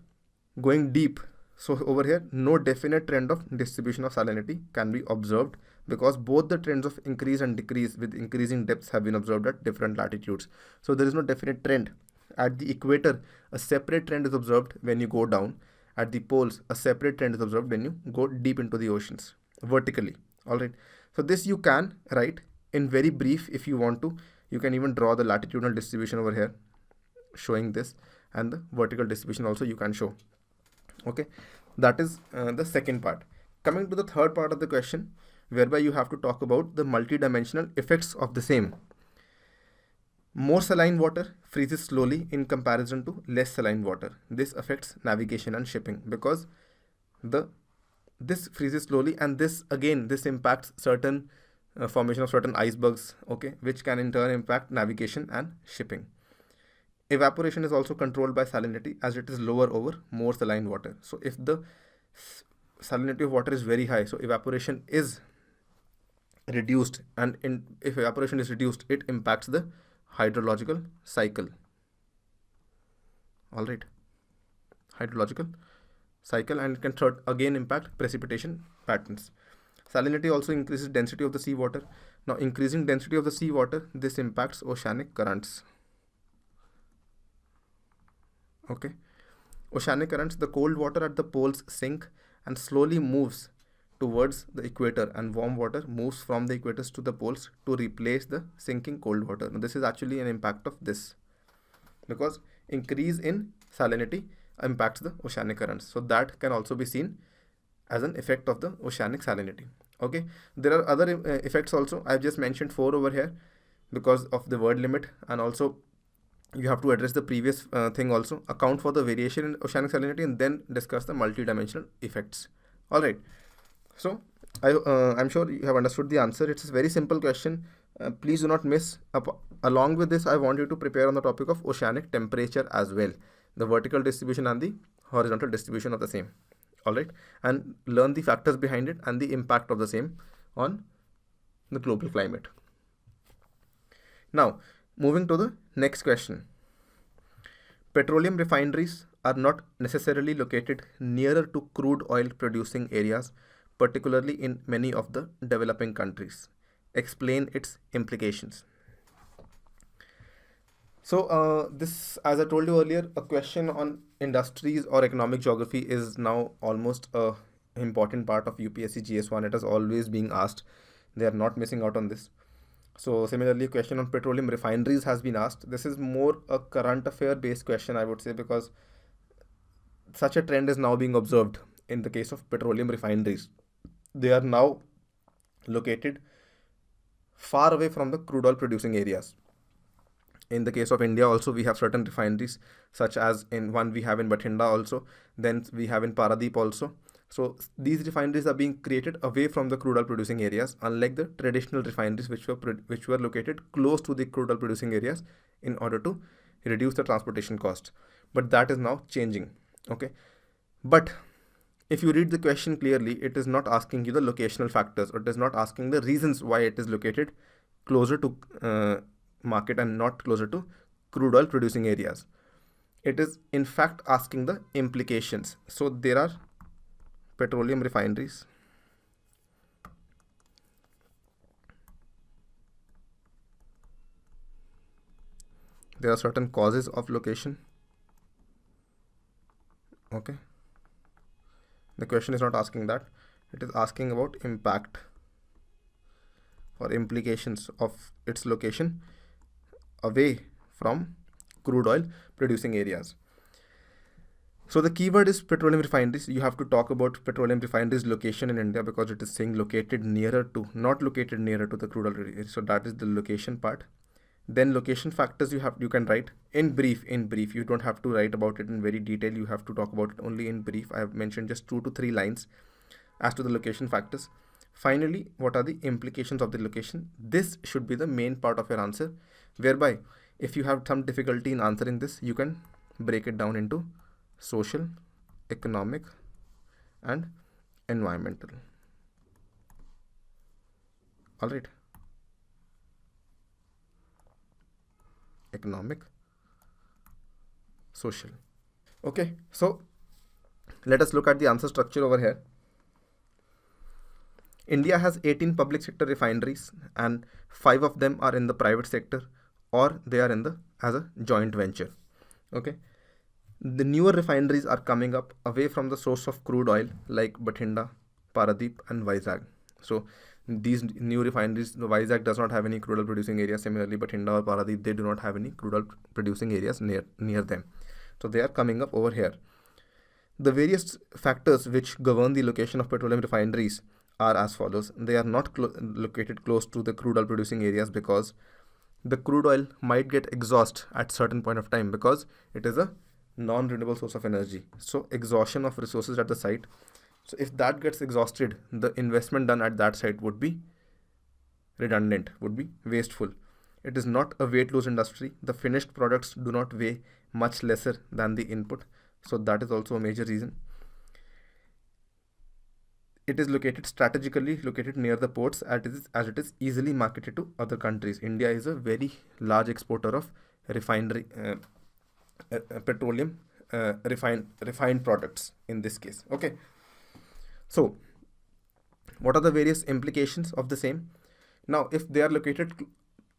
going deep. So over here, no definite trend of distribution of salinity can be observed, because both the trends of increase and decrease with increasing depths have been observed at different latitudes. So there is no definite trend. At the equator, a separate trend is observed when you go down. At the poles, a separate trend is observed when you go deep into the oceans vertically. All right. So this you can write in very brief if you want to. You can even draw the latitudinal distribution over here showing this, and the vertical distribution also you can show. Okay, that is the second part. Coming to the third part of the question, whereby you have to talk about the multidimensional effects of the same. More saline water freezes slowly in comparison to less saline water. This affects navigation and shipping because this freezes slowly, and this impacts certain formation of certain icebergs, okay, which can in turn impact navigation and shipping. Evaporation is also controlled by salinity as it is lower over more saline water. So if the salinity of water is very high, so evaporation is reduced, and if evaporation is reduced, it impacts the hydrological cycle. All right, hydrological cycle, and it can again impact precipitation patterns. Salinity also increases density of the seawater. Now, increasing density of the seawater, this impacts oceanic currents. Okay, oceanic currents, the cold water at the poles sink and slowly moves towards the equator, and warm water moves from the equators to the poles to replace the sinking cold water. Now, this is actually an impact of this, because increase in salinity impacts the oceanic currents. So that can also be seen as an effect of the oceanic salinity. Okay, there are other effects also. I've just mentioned 4 over here because of the word limit, and also you have to address the previous thing also, account for the variation in oceanic salinity, and then discuss the multidimensional effects. All right, so I'm sure you have understood the answer. It's a very simple question. Please do not miss. Along with this, I want you to prepare on the topic of oceanic temperature as well, the vertical distribution and the horizontal distribution of the same. All right, and learn the factors behind it and the impact of the same on the global climate. Now, moving to the next question. Petroleum refineries are not necessarily located nearer to crude oil producing areas, particularly in many of the developing countries. Explain its implications. So this, as I told you earlier, a question on industries or economic geography is now almost a important part of UPSC GS1. It has always been asked. They are not missing out on this. So similarly, a question on petroleum refineries has been asked. This is more a current affair based question, I would say, because such a trend is now being observed in the case of petroleum refineries. They are now located far away from the crude oil producing areas. In the case of India also, we have certain refineries, such as in one we have in Bathinda also, then we have in Paradip also. So these refineries are being created away from the crude oil producing areas, unlike the traditional refineries which were located close to the crude oil producing areas in order to reduce the transportation cost. But that is now changing. Okay, but if you read the question clearly, it is not asking you the locational factors, or it is not asking the reasons why it is located closer to market and not closer to crude oil producing areas. It is in fact asking the implications. So there are petroleum refineries. There are certain causes of location. Okay. The question is not asking that. It is asking about impact or implications of its location away from crude oil producing areas. So the keyword is petroleum refineries. You have to talk about petroleum refineries location in India, because it is saying located nearer to, not located nearer to the crude oil area. So that is the location part. Then location factors you can write in brief. You don't have to write about it in very detail. You have to talk about it only in brief. I have mentioned just 2 to 3 lines as to the location factors. Finally, what are the implications of the location? This should be the main part of your answer, whereby if you have some difficulty in answering this, you can break it down into social, economic, and environmental. All right. Economic, social. Okay, so let us look at the answer structure over here. India has 18 public sector refineries, and 5 of them are in the private sector, or they are in the as a joint venture. Okay. The newer refineries are coming up away from the source of crude oil like Bathinda, Paradeep and Vizag. So these new refineries, the Vizag does not have any crude oil producing areas. Similarly, Bathinda or Paradeep, they do not have any crude oil producing areas near them. So they are coming up over here. The various factors which govern the location of petroleum refineries are as follows. They are not located close to the crude oil producing areas because the crude oil might get exhaust at certain point of time because it is a non-renewable source of energy. So exhaustion of resources at the site. So if that gets exhausted, the investment done at that site would be redundant, would be wasteful. It is not a weight loss industry. The finished products do not weigh much lesser than the input. So that is also a major reason. It is strategically located near the ports as it is easily marketed to other countries. India is a very large exporter of petroleum refined products in this case. Okay. So what are the various implications of the same? Now, if they are located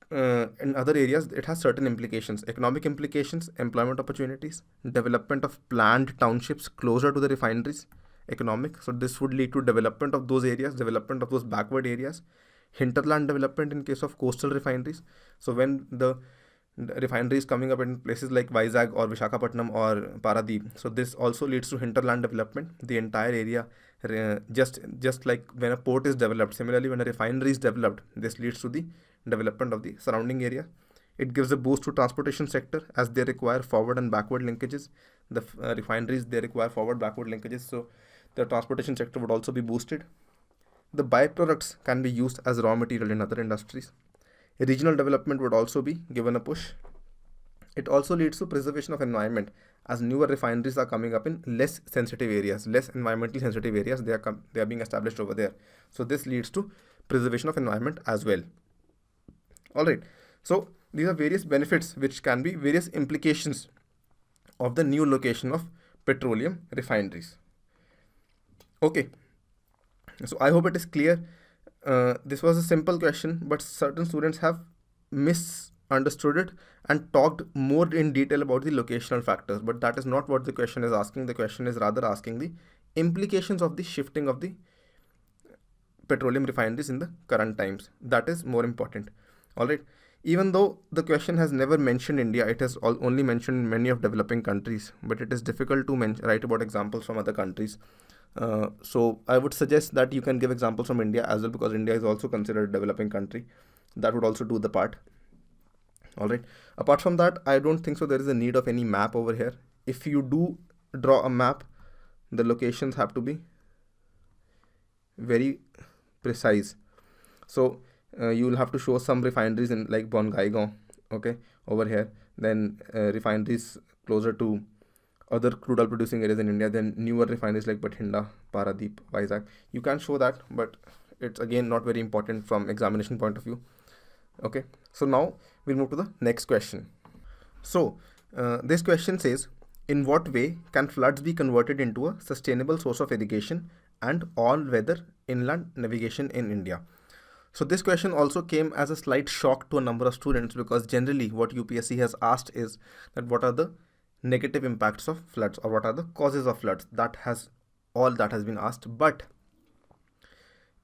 in other areas, it has certain implications: economic implications, employment opportunities, development of planned townships closer to the refineries. Economic, so this would lead to development of those areas, development of those backward areas. Hinterland development in case of coastal refineries. So when the refineries coming up in places like Vizag or Visakhapatnam or Paradeep, so this also leads to hinterland development. The entire area, just like when a port is developed, similarly when a refinery is developed, this leads to the development of the surrounding area. It gives a boost to transportation sector as they require forward and backward linkages. The refineries, they require forward backward linkages, so the transportation sector would also be boosted. The byproducts can be used as raw material in other industries. Regional development would also be given a push. It also leads to preservation of environment as newer refineries are coming up in less sensitive areas, less environmentally sensitive areas. They are being established over there. So this leads to preservation of environment as well. All right. So these are various benefits which can be various implications of the new location of petroleum refineries. Okay. So I hope it is clear. This was a simple question, but certain students have misunderstood it and talked more in detail about the locational factors, but that is not what the question is asking. The question is rather asking the implications of the shifting of the petroleum refineries in the current times. That is more important. All right. Even though the question has never mentioned India, it has only mentioned many of developing countries, but it is difficult to write about examples from other countries. So I would suggest that you can give examples from India as well, because India is also considered a developing country. That would also do the part. All right. Apart from that, I don't think so there is a need of any map over here. If you do draw a map, the locations have to be very precise. So you will have to show some refineries in like Bongaigaon, okay, over here. Then refineries closer to other crude oil producing areas in India, then newer refineries like Bathinda, Paradeep, Vizag. You can show that, but it's again not very important from examination point of view. Okay, so now we'll move to the next question. So this question says, in what way can floods be converted into a sustainable source of irrigation and all-weather inland navigation in India? So this question also came as a slight shock to a number of students, because generally what UPSC has asked is that what are the negative impacts of floods, or what are the causes of floods. That has been asked. But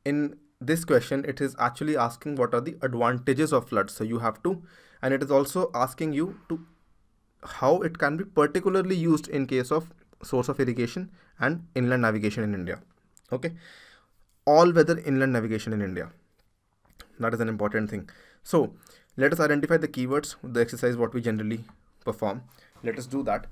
in this question, it is actually asking what are the advantages of floods. So you have to, and it is also asking you to how it can be particularly used in case of source of irrigation and inland navigation in India. Okay, all weather inland navigation in India. That is an important thing. So let us identify the keywords, the exercise what we generally perform. Let us do that.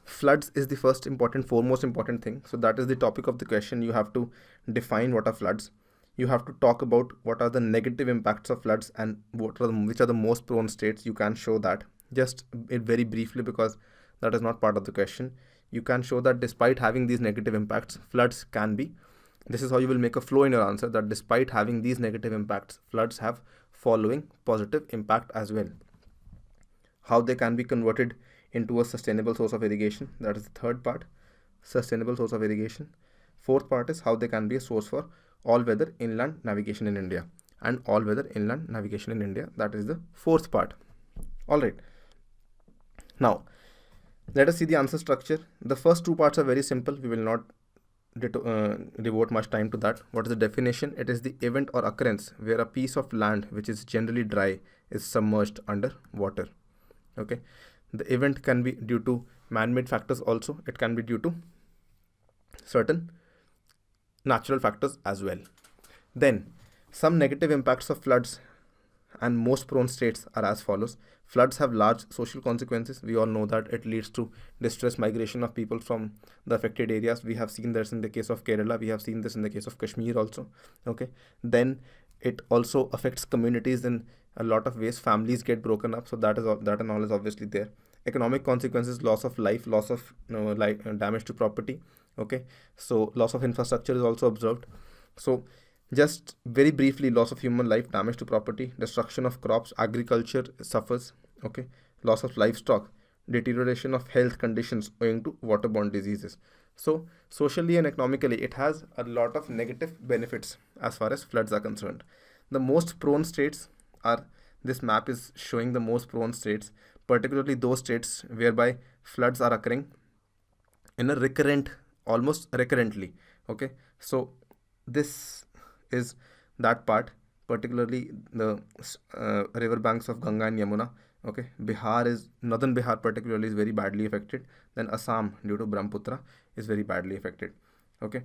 Floods is the foremost important thing. So that is the topic of the question. You have to define what are floods. You have to talk about what are the negative impacts of floods and which are the most prone states. You can show that just very briefly, because that is not part of the question. You can show that despite having these negative impacts, floods can be. This is how you will make a flow in your answer, that despite having these negative impacts, floods have following positive impact as well. How they can be converted into a sustainable source of irrigation. That is the third part, sustainable source of irrigation. Fourth part is how they can be a source for all-weather inland navigation in India, and all-weather inland navigation in India. That is the fourth part. All right. Now, let us see the answer structure. The first two parts are very simple. We will not devote much time to that. What is the definition? It is the event or occurrence where a piece of land which is generally dry is submerged under water. Okay. The event can be due to man-made factors also. It can be due to certain natural factors as well. Then some negative impacts of floods and most prone states are as follows. Floods have large social consequences. We all know that it leads to distress migration of people from the affected areas. We have seen this in the case of Kerala. We have seen this in the case of Kashmir also. Okay. Then it also affects communities in a lot of ways. Families get broken up. So that and all is obviously there. Economic consequences, loss of life, loss of damage to property. Okay. So loss of infrastructure is also observed. So just very briefly, loss of human life, damage to property, destruction of crops, agriculture suffers. Okay. Loss of livestock, deterioration of health conditions owing to waterborne diseases. So socially and economically, it has a lot of negative benefits as far as floods are concerned. The most prone states are, this map is showing the most prone states, particularly those states whereby floods are occurring in a almost recurrently. Okay. So this is that part, particularly the river banks of Ganga and Yamuna. Okay. Northern Bihar particularly is very badly affected. Then Assam, due to Brahmaputra, is very badly affected. Okay.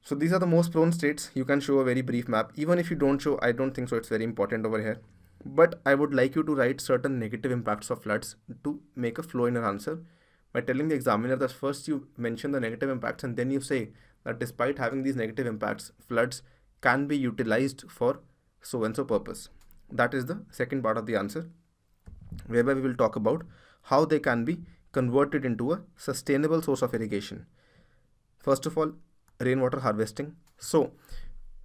So these are the most prone states. You can show a very brief map. Even if you don't show, I don't think so it's very important over here. But I would like you to write certain negative impacts of floods to make a flow in your answer by telling the examiner that first you mention the negative impacts and then you say that despite having these negative impacts, floods can be utilized for so and so purpose. That is the second part of the answer, whereby we will talk about how they can be converted into a sustainable source of irrigation. First of all, rainwater harvesting. So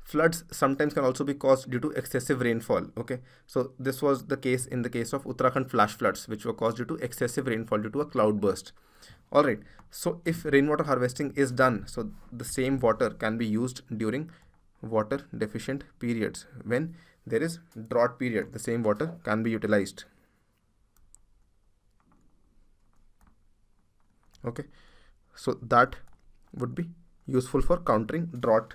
floods sometimes can also be caused due to excessive rainfall. Okay, so this was the case in the case of Uttarakhand flash floods, which were caused due to excessive rainfall due to a cloud burst. All right, so if rainwater harvesting is done, so the same water can be used during water deficient periods. When there is drought period, the same water can be utilized. Okay, so that would be useful for countering drought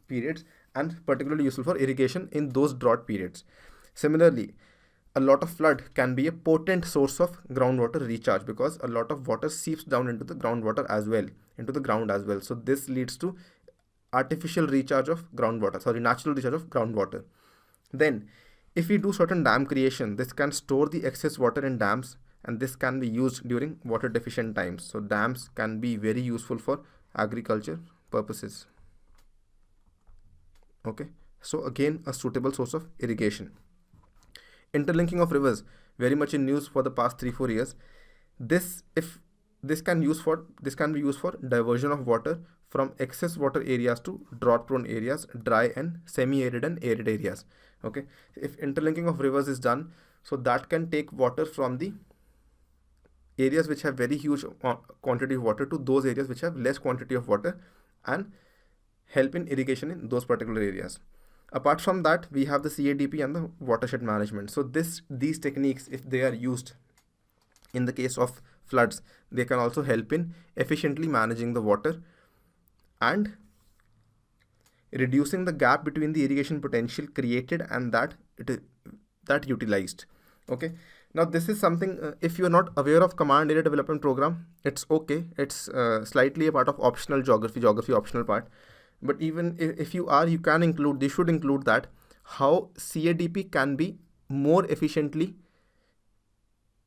periods and particularly useful for irrigation in those drought periods. Similarly, a lot of flood can be a potent source of groundwater recharge because a lot of water seeps down into the groundwater as well, into the ground as well. So this leads to artificial recharge of groundwater, natural recharge of groundwater. Then if we do certain dam creation, this can store the excess water in dams and this can be used during water deficient times. So dams can be very useful for agriculture purposes. Okay, so again a suitable source of irrigation. Interlinking of rivers, very much in news for the past 3-4 years. This can be used for diversion of water from excess water areas to drought prone areas, dry and semi-arid and arid areas. Okay, if interlinking of rivers is done, so that can take water from the areas which have very huge quantity of water to those areas which have less quantity of water and help in irrigation in those particular areas. Apart from that, we have the CADP and the watershed management. So these techniques, if they are used in the case of floods, they can also help in efficiently managing the water and reducing the gap between the irrigation potential created and that utilized. Okay. Now this is something, if you are not aware of command area development program, it's okay. It's slightly a part of optional geography optional part. But even if you are, you can include, they should include that, how CADP can be more efficiently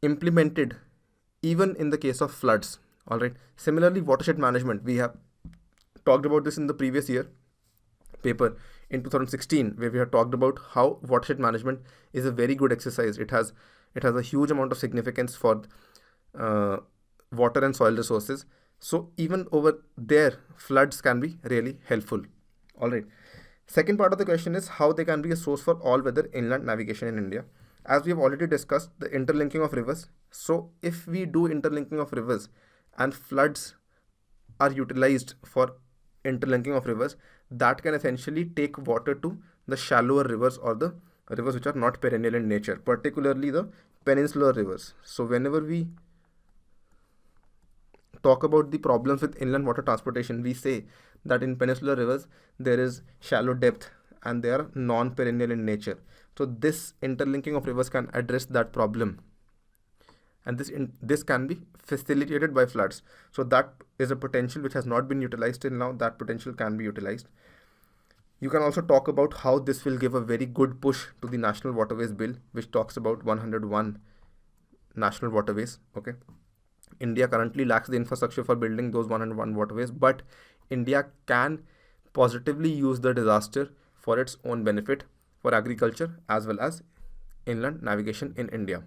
implemented even in the case of floods. All right. Similarly, watershed management, we have talked about this in the previous year paper in 2016, where we have talked about how watershed management is a very good exercise. It has a huge amount of significance for water and soil resources. So even over there, floods can be really helpful. All right. Second part of the question is how they can be a source for all-weather inland navigation in India. As we have already discussed, the interlinking of rivers. So if we do interlinking of rivers and floods are utilized for interlinking of rivers, that can essentially take water to the shallower rivers or the rivers which are not perennial in nature, particularly the peninsular rivers. So whenever we talk about the problems with inland water transportation, we say that in peninsular rivers there is shallow depth and they are non-perennial in nature. So this interlinking of rivers can address that problem, and this can be facilitated by floods. So that is a potential which has not been utilized till now. That potential can be utilized. You can also talk about how this will give a very good push to the National Waterways Bill, which talks about 101 national waterways. Okay, India currently lacks the infrastructure for building those 101 waterways, but India can positively use the disaster for its own benefit, for agriculture as well as inland navigation in India.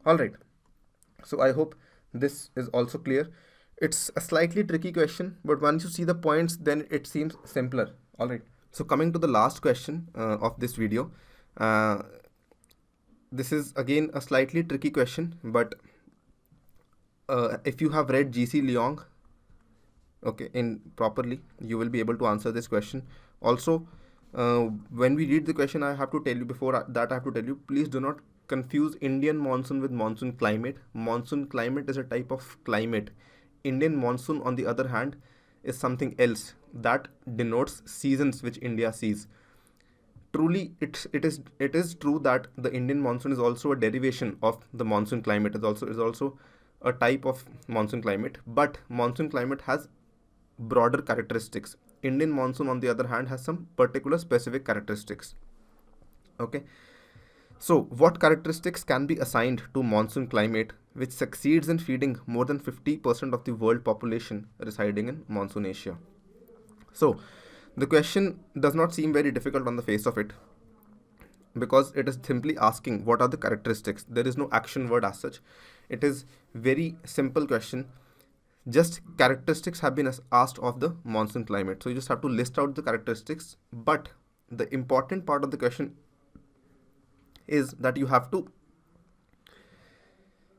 All right. So I hope this is also clear. It's a slightly tricky question, but once you see the points, then it seems simpler. All right. So coming to the last question of this video, this is again a slightly tricky question, but if you have read G.C. Leong, okay, in properly, you will be able to answer this question. Also, when we read the question, I have to tell you, before that I have to tell you, please do not confuse Indian monsoon with monsoon climate. Monsoon climate is a type of climate. Indian monsoon, on the other hand, is something else that denotes seasons which India sees. Truly, it is true that the Indian monsoon is also a derivation of the monsoon climate. It is also a type of monsoon climate, but monsoon climate has broader characteristics. Indian monsoon, on the other hand, has some particular specific characteristics. Okay, so what characteristics can be assigned to monsoon climate which succeeds in feeding more than 50% of the world population residing in monsoon Asia? So the question does not seem very difficult on the face of it, because it is simply asking what are the characteristics. There is no action word as such. It is very simple question. Just characteristics have been asked of the monsoon climate. So you just have to list out the characteristics. But the important part of the question is that you have to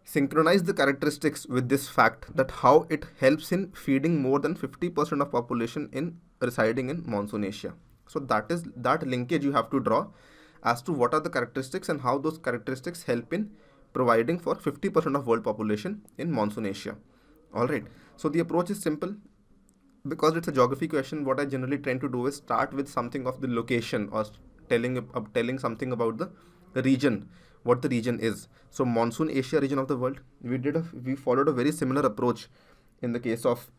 synchronize the characteristics with this fact that how it helps in feeding more than 50% of population in residing in monsoon Asia. So that linkage you have to draw as to what are the characteristics and how those characteristics help in providing for 50% of world population in monsoon Asia. All right. So the approach is simple. Because it's a geography question, what I generally tend to do is start with something of the location, or telling something about the region, what the region is. So monsoon Asia region of the world, we followed a very similar approach in the case of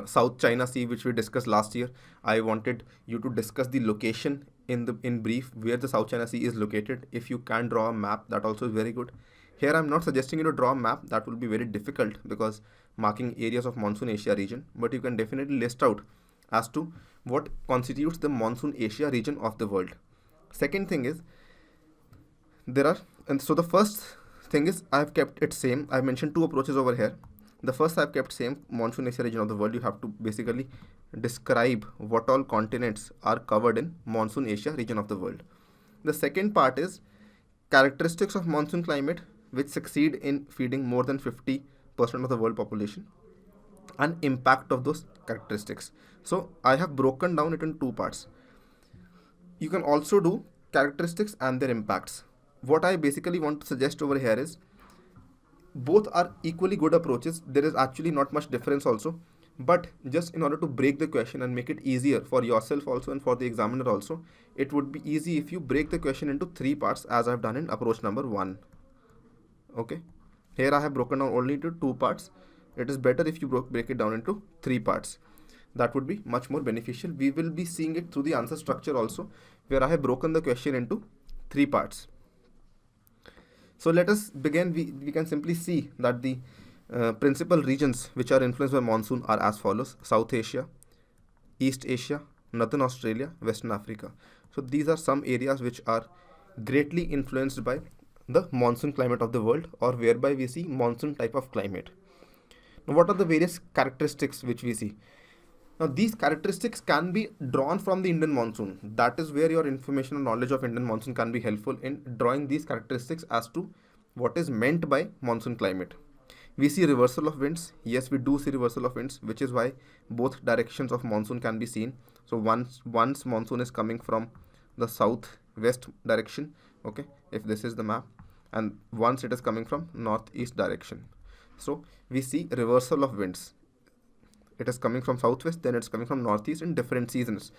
South China Sea, which we discussed last year. I wanted you to discuss the location in brief where the South China Sea is located. If you can draw a map, that also is very good. Here I'm not suggesting you to draw a map. That will be very difficult because marking areas of monsoon Asia region, but you can definitely list out as to what constitutes the monsoon Asia region of the world. Second thing is, so the first thing is I've kept it same. I've mentioned two approaches over here. The first I've kept same, monsoon Asia region of the world. You have to basically describe what all continents are covered in monsoon Asia region of the world. The second part is characteristics of monsoon climate which succeed in feeding more than 50% of the world population and impact of those characteristics. So I have broken down it in two parts. You can also do characteristics and their impacts. What I basically want to suggest over here is both are equally good approaches. There is actually not much difference also, but just in order to break the question and make it easier for yourself also and for the examiner also, it would be easy if you break the question into three parts as I've done in approach number 1. Okay, here I have broken down only into 2 parts. It is better if you break it down into 3 parts. That would be much more beneficial. We will be seeing it through the answer structure also, where I have broken the question into 3 parts. So let us begin. We can simply see that the principal regions which are influenced by monsoon are as follows: South Asia, East Asia, Northern Australia, Western Africa. So these are some areas which are greatly influenced by the monsoon climate of the world, or whereby we see monsoon type of climate. Now, what are the various characteristics which we see? Now, these characteristics can be drawn from the Indian monsoon. That is where your information and knowledge of Indian monsoon can be helpful in drawing these characteristics as to what is meant by monsoon climate. We see reversal of winds. Yes, we do see reversal of winds, which is why both directions of monsoon can be seen. So once monsoon is coming from the southwest direction, okay, if this is the map, and once it is coming from northeast direction. So we see reversal of winds. It is coming from southwest, then it's coming from northeast in different seasons.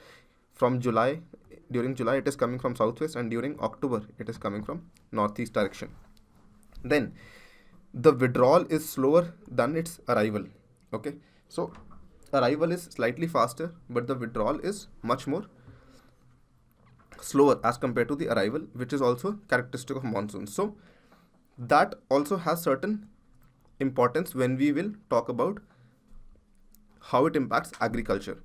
From July, during July it is coming from southwest, and during October it is coming from northeast direction. Then the withdrawal is slower than its arrival. Okay, so arrival is slightly faster, but the withdrawal is much more slower as compared to the arrival, which is also characteristic of monsoon. So that also has certain importance when we will talk about how it impacts agriculture.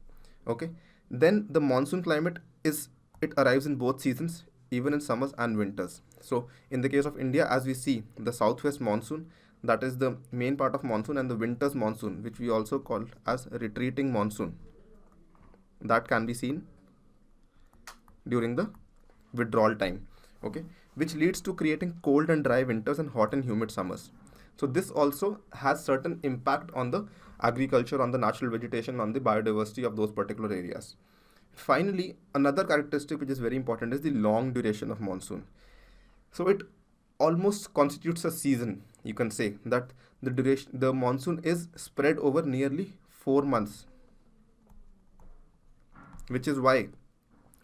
Okay, then the monsoon climate it arrives in both seasons, even in summers and winters. So in the case of India, as we see, the southwest monsoon, that is the main part of monsoon, and the winter's monsoon, which we also call as retreating monsoon, that can be seen during the withdrawal time. Okay, which leads to creating cold and dry winters and hot and humid summers. So this also has certain impact on the agriculture, on the natural vegetation, on the biodiversity of those particular areas. Finally, another characteristic which is very important is the long duration of monsoon. So it almost constitutes a season. You can say that the monsoon is spread over nearly 4 months, which is why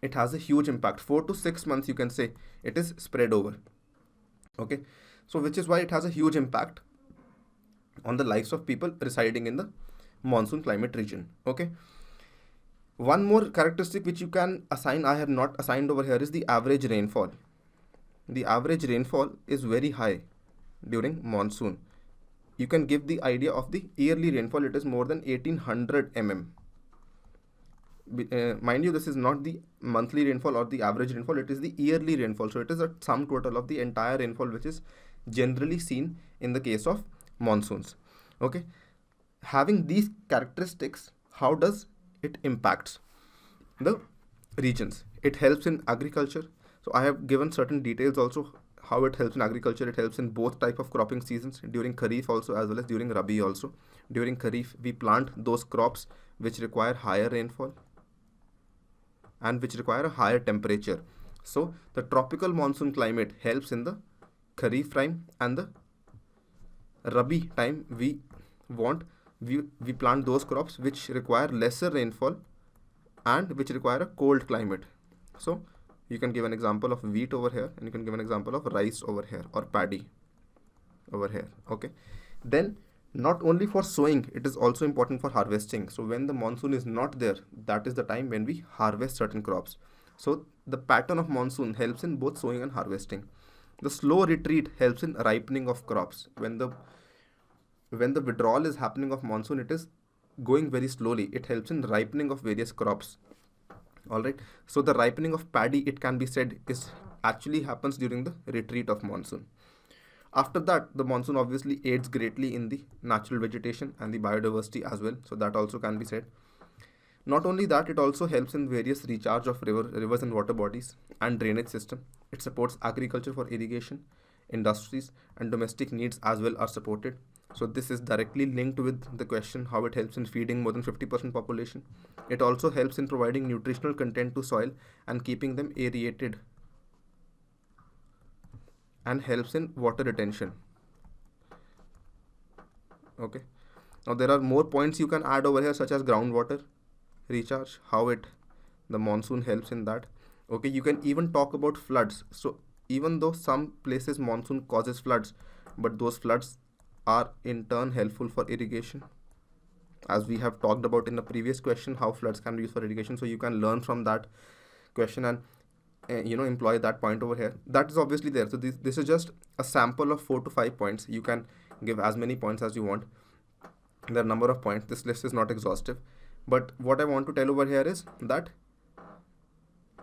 it has a huge impact. 4 to 6 months, you can say, it is spread over. Okay, so which is why it has a huge impact on the lives of people residing in the monsoon climate region. Okay, one more characteristic which you can assign, I have not assigned over here, is the average rainfall. The average rainfall is very high during monsoon. You can give the idea of the yearly rainfall. It is more than 1800 mm. Mind you, this is not the monthly rainfall or the average rainfall, it is the yearly rainfall. So it is a sum total of the entire rainfall which is generally seen in the case of monsoons. Okay, having these characteristics, how does it impacts the regions? It helps in agriculture. So I have given certain details also how it helps in agriculture. It helps in both type of cropping seasons, during Kharif also as well as during Rabi also. During Kharif, we plant those crops which require higher rainfall and which require a higher temperature. So the tropical monsoon climate helps in the Kharif time, and the Rabi time we plant those crops which require lesser rainfall and which require a cold climate. So you can give an example of wheat over here, and you can give an example of rice over here, or paddy over here. Okay, then not only for sowing, it is also important for harvesting. So when the monsoon is not there, that is the time when we harvest certain crops. So the pattern of monsoon helps in both sowing and harvesting. The slow retreat helps in ripening of crops. When the withdrawal is happening of monsoon, it is going very slowly. It helps in ripening of various crops. Alright, so the ripening of paddy, it can be said, is actually happens during the retreat of monsoon. After that, the monsoon obviously aids greatly in the natural vegetation and the biodiversity as well. So that also can be said. Not only that, it also helps in various recharge of rivers and water bodies and drainage system. It supports agriculture for irrigation, industries and domestic needs as well are supported. So this is directly linked with the question how it helps in feeding more than 50% population. It also helps in providing nutritional content to soil and keeping them aerated, and helps in water retention. Okay, now there are more points you can add over here, such as groundwater recharge, how the monsoon helps in that. Okay, you can even talk about floods. So even though some places monsoon causes floods, but those floods are in turn helpful for irrigation, as we have talked about in the previous question, how floods can be used for irrigation. So you can learn from that question and employ that point over here. That is obviously there. So this is just a sample of 4 to 5 points. You can give as many points as you want. There are a number of points. This list is not exhaustive, but what I want to tell over here is that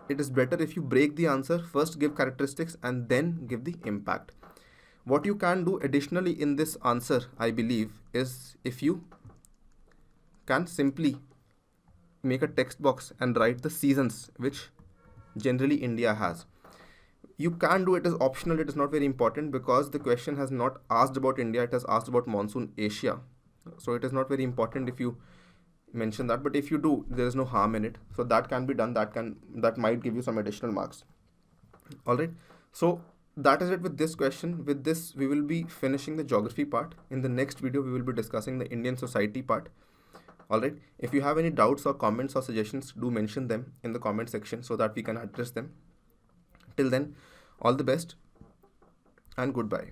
it is better if you break the answer, first give characteristics and then give the impact. What you can do additionally in this answer, I believe, is if you can simply make a text box and write the seasons which generally India has. You can do it as optional, it is not very important, because the question has not asked about India, it has asked about monsoon Asia. So it is not very important if you mention that, but if you do, there is no harm in it. So that can be done, that might give you some additional marks. All right, so that is it with this question. With this, we will be finishing the geography part. In the next video, we will be discussing the Indian society part. All right, if you have any doubts or comments or suggestions, do mention them in the comment section so that we can address them. Till then, all the best and goodbye.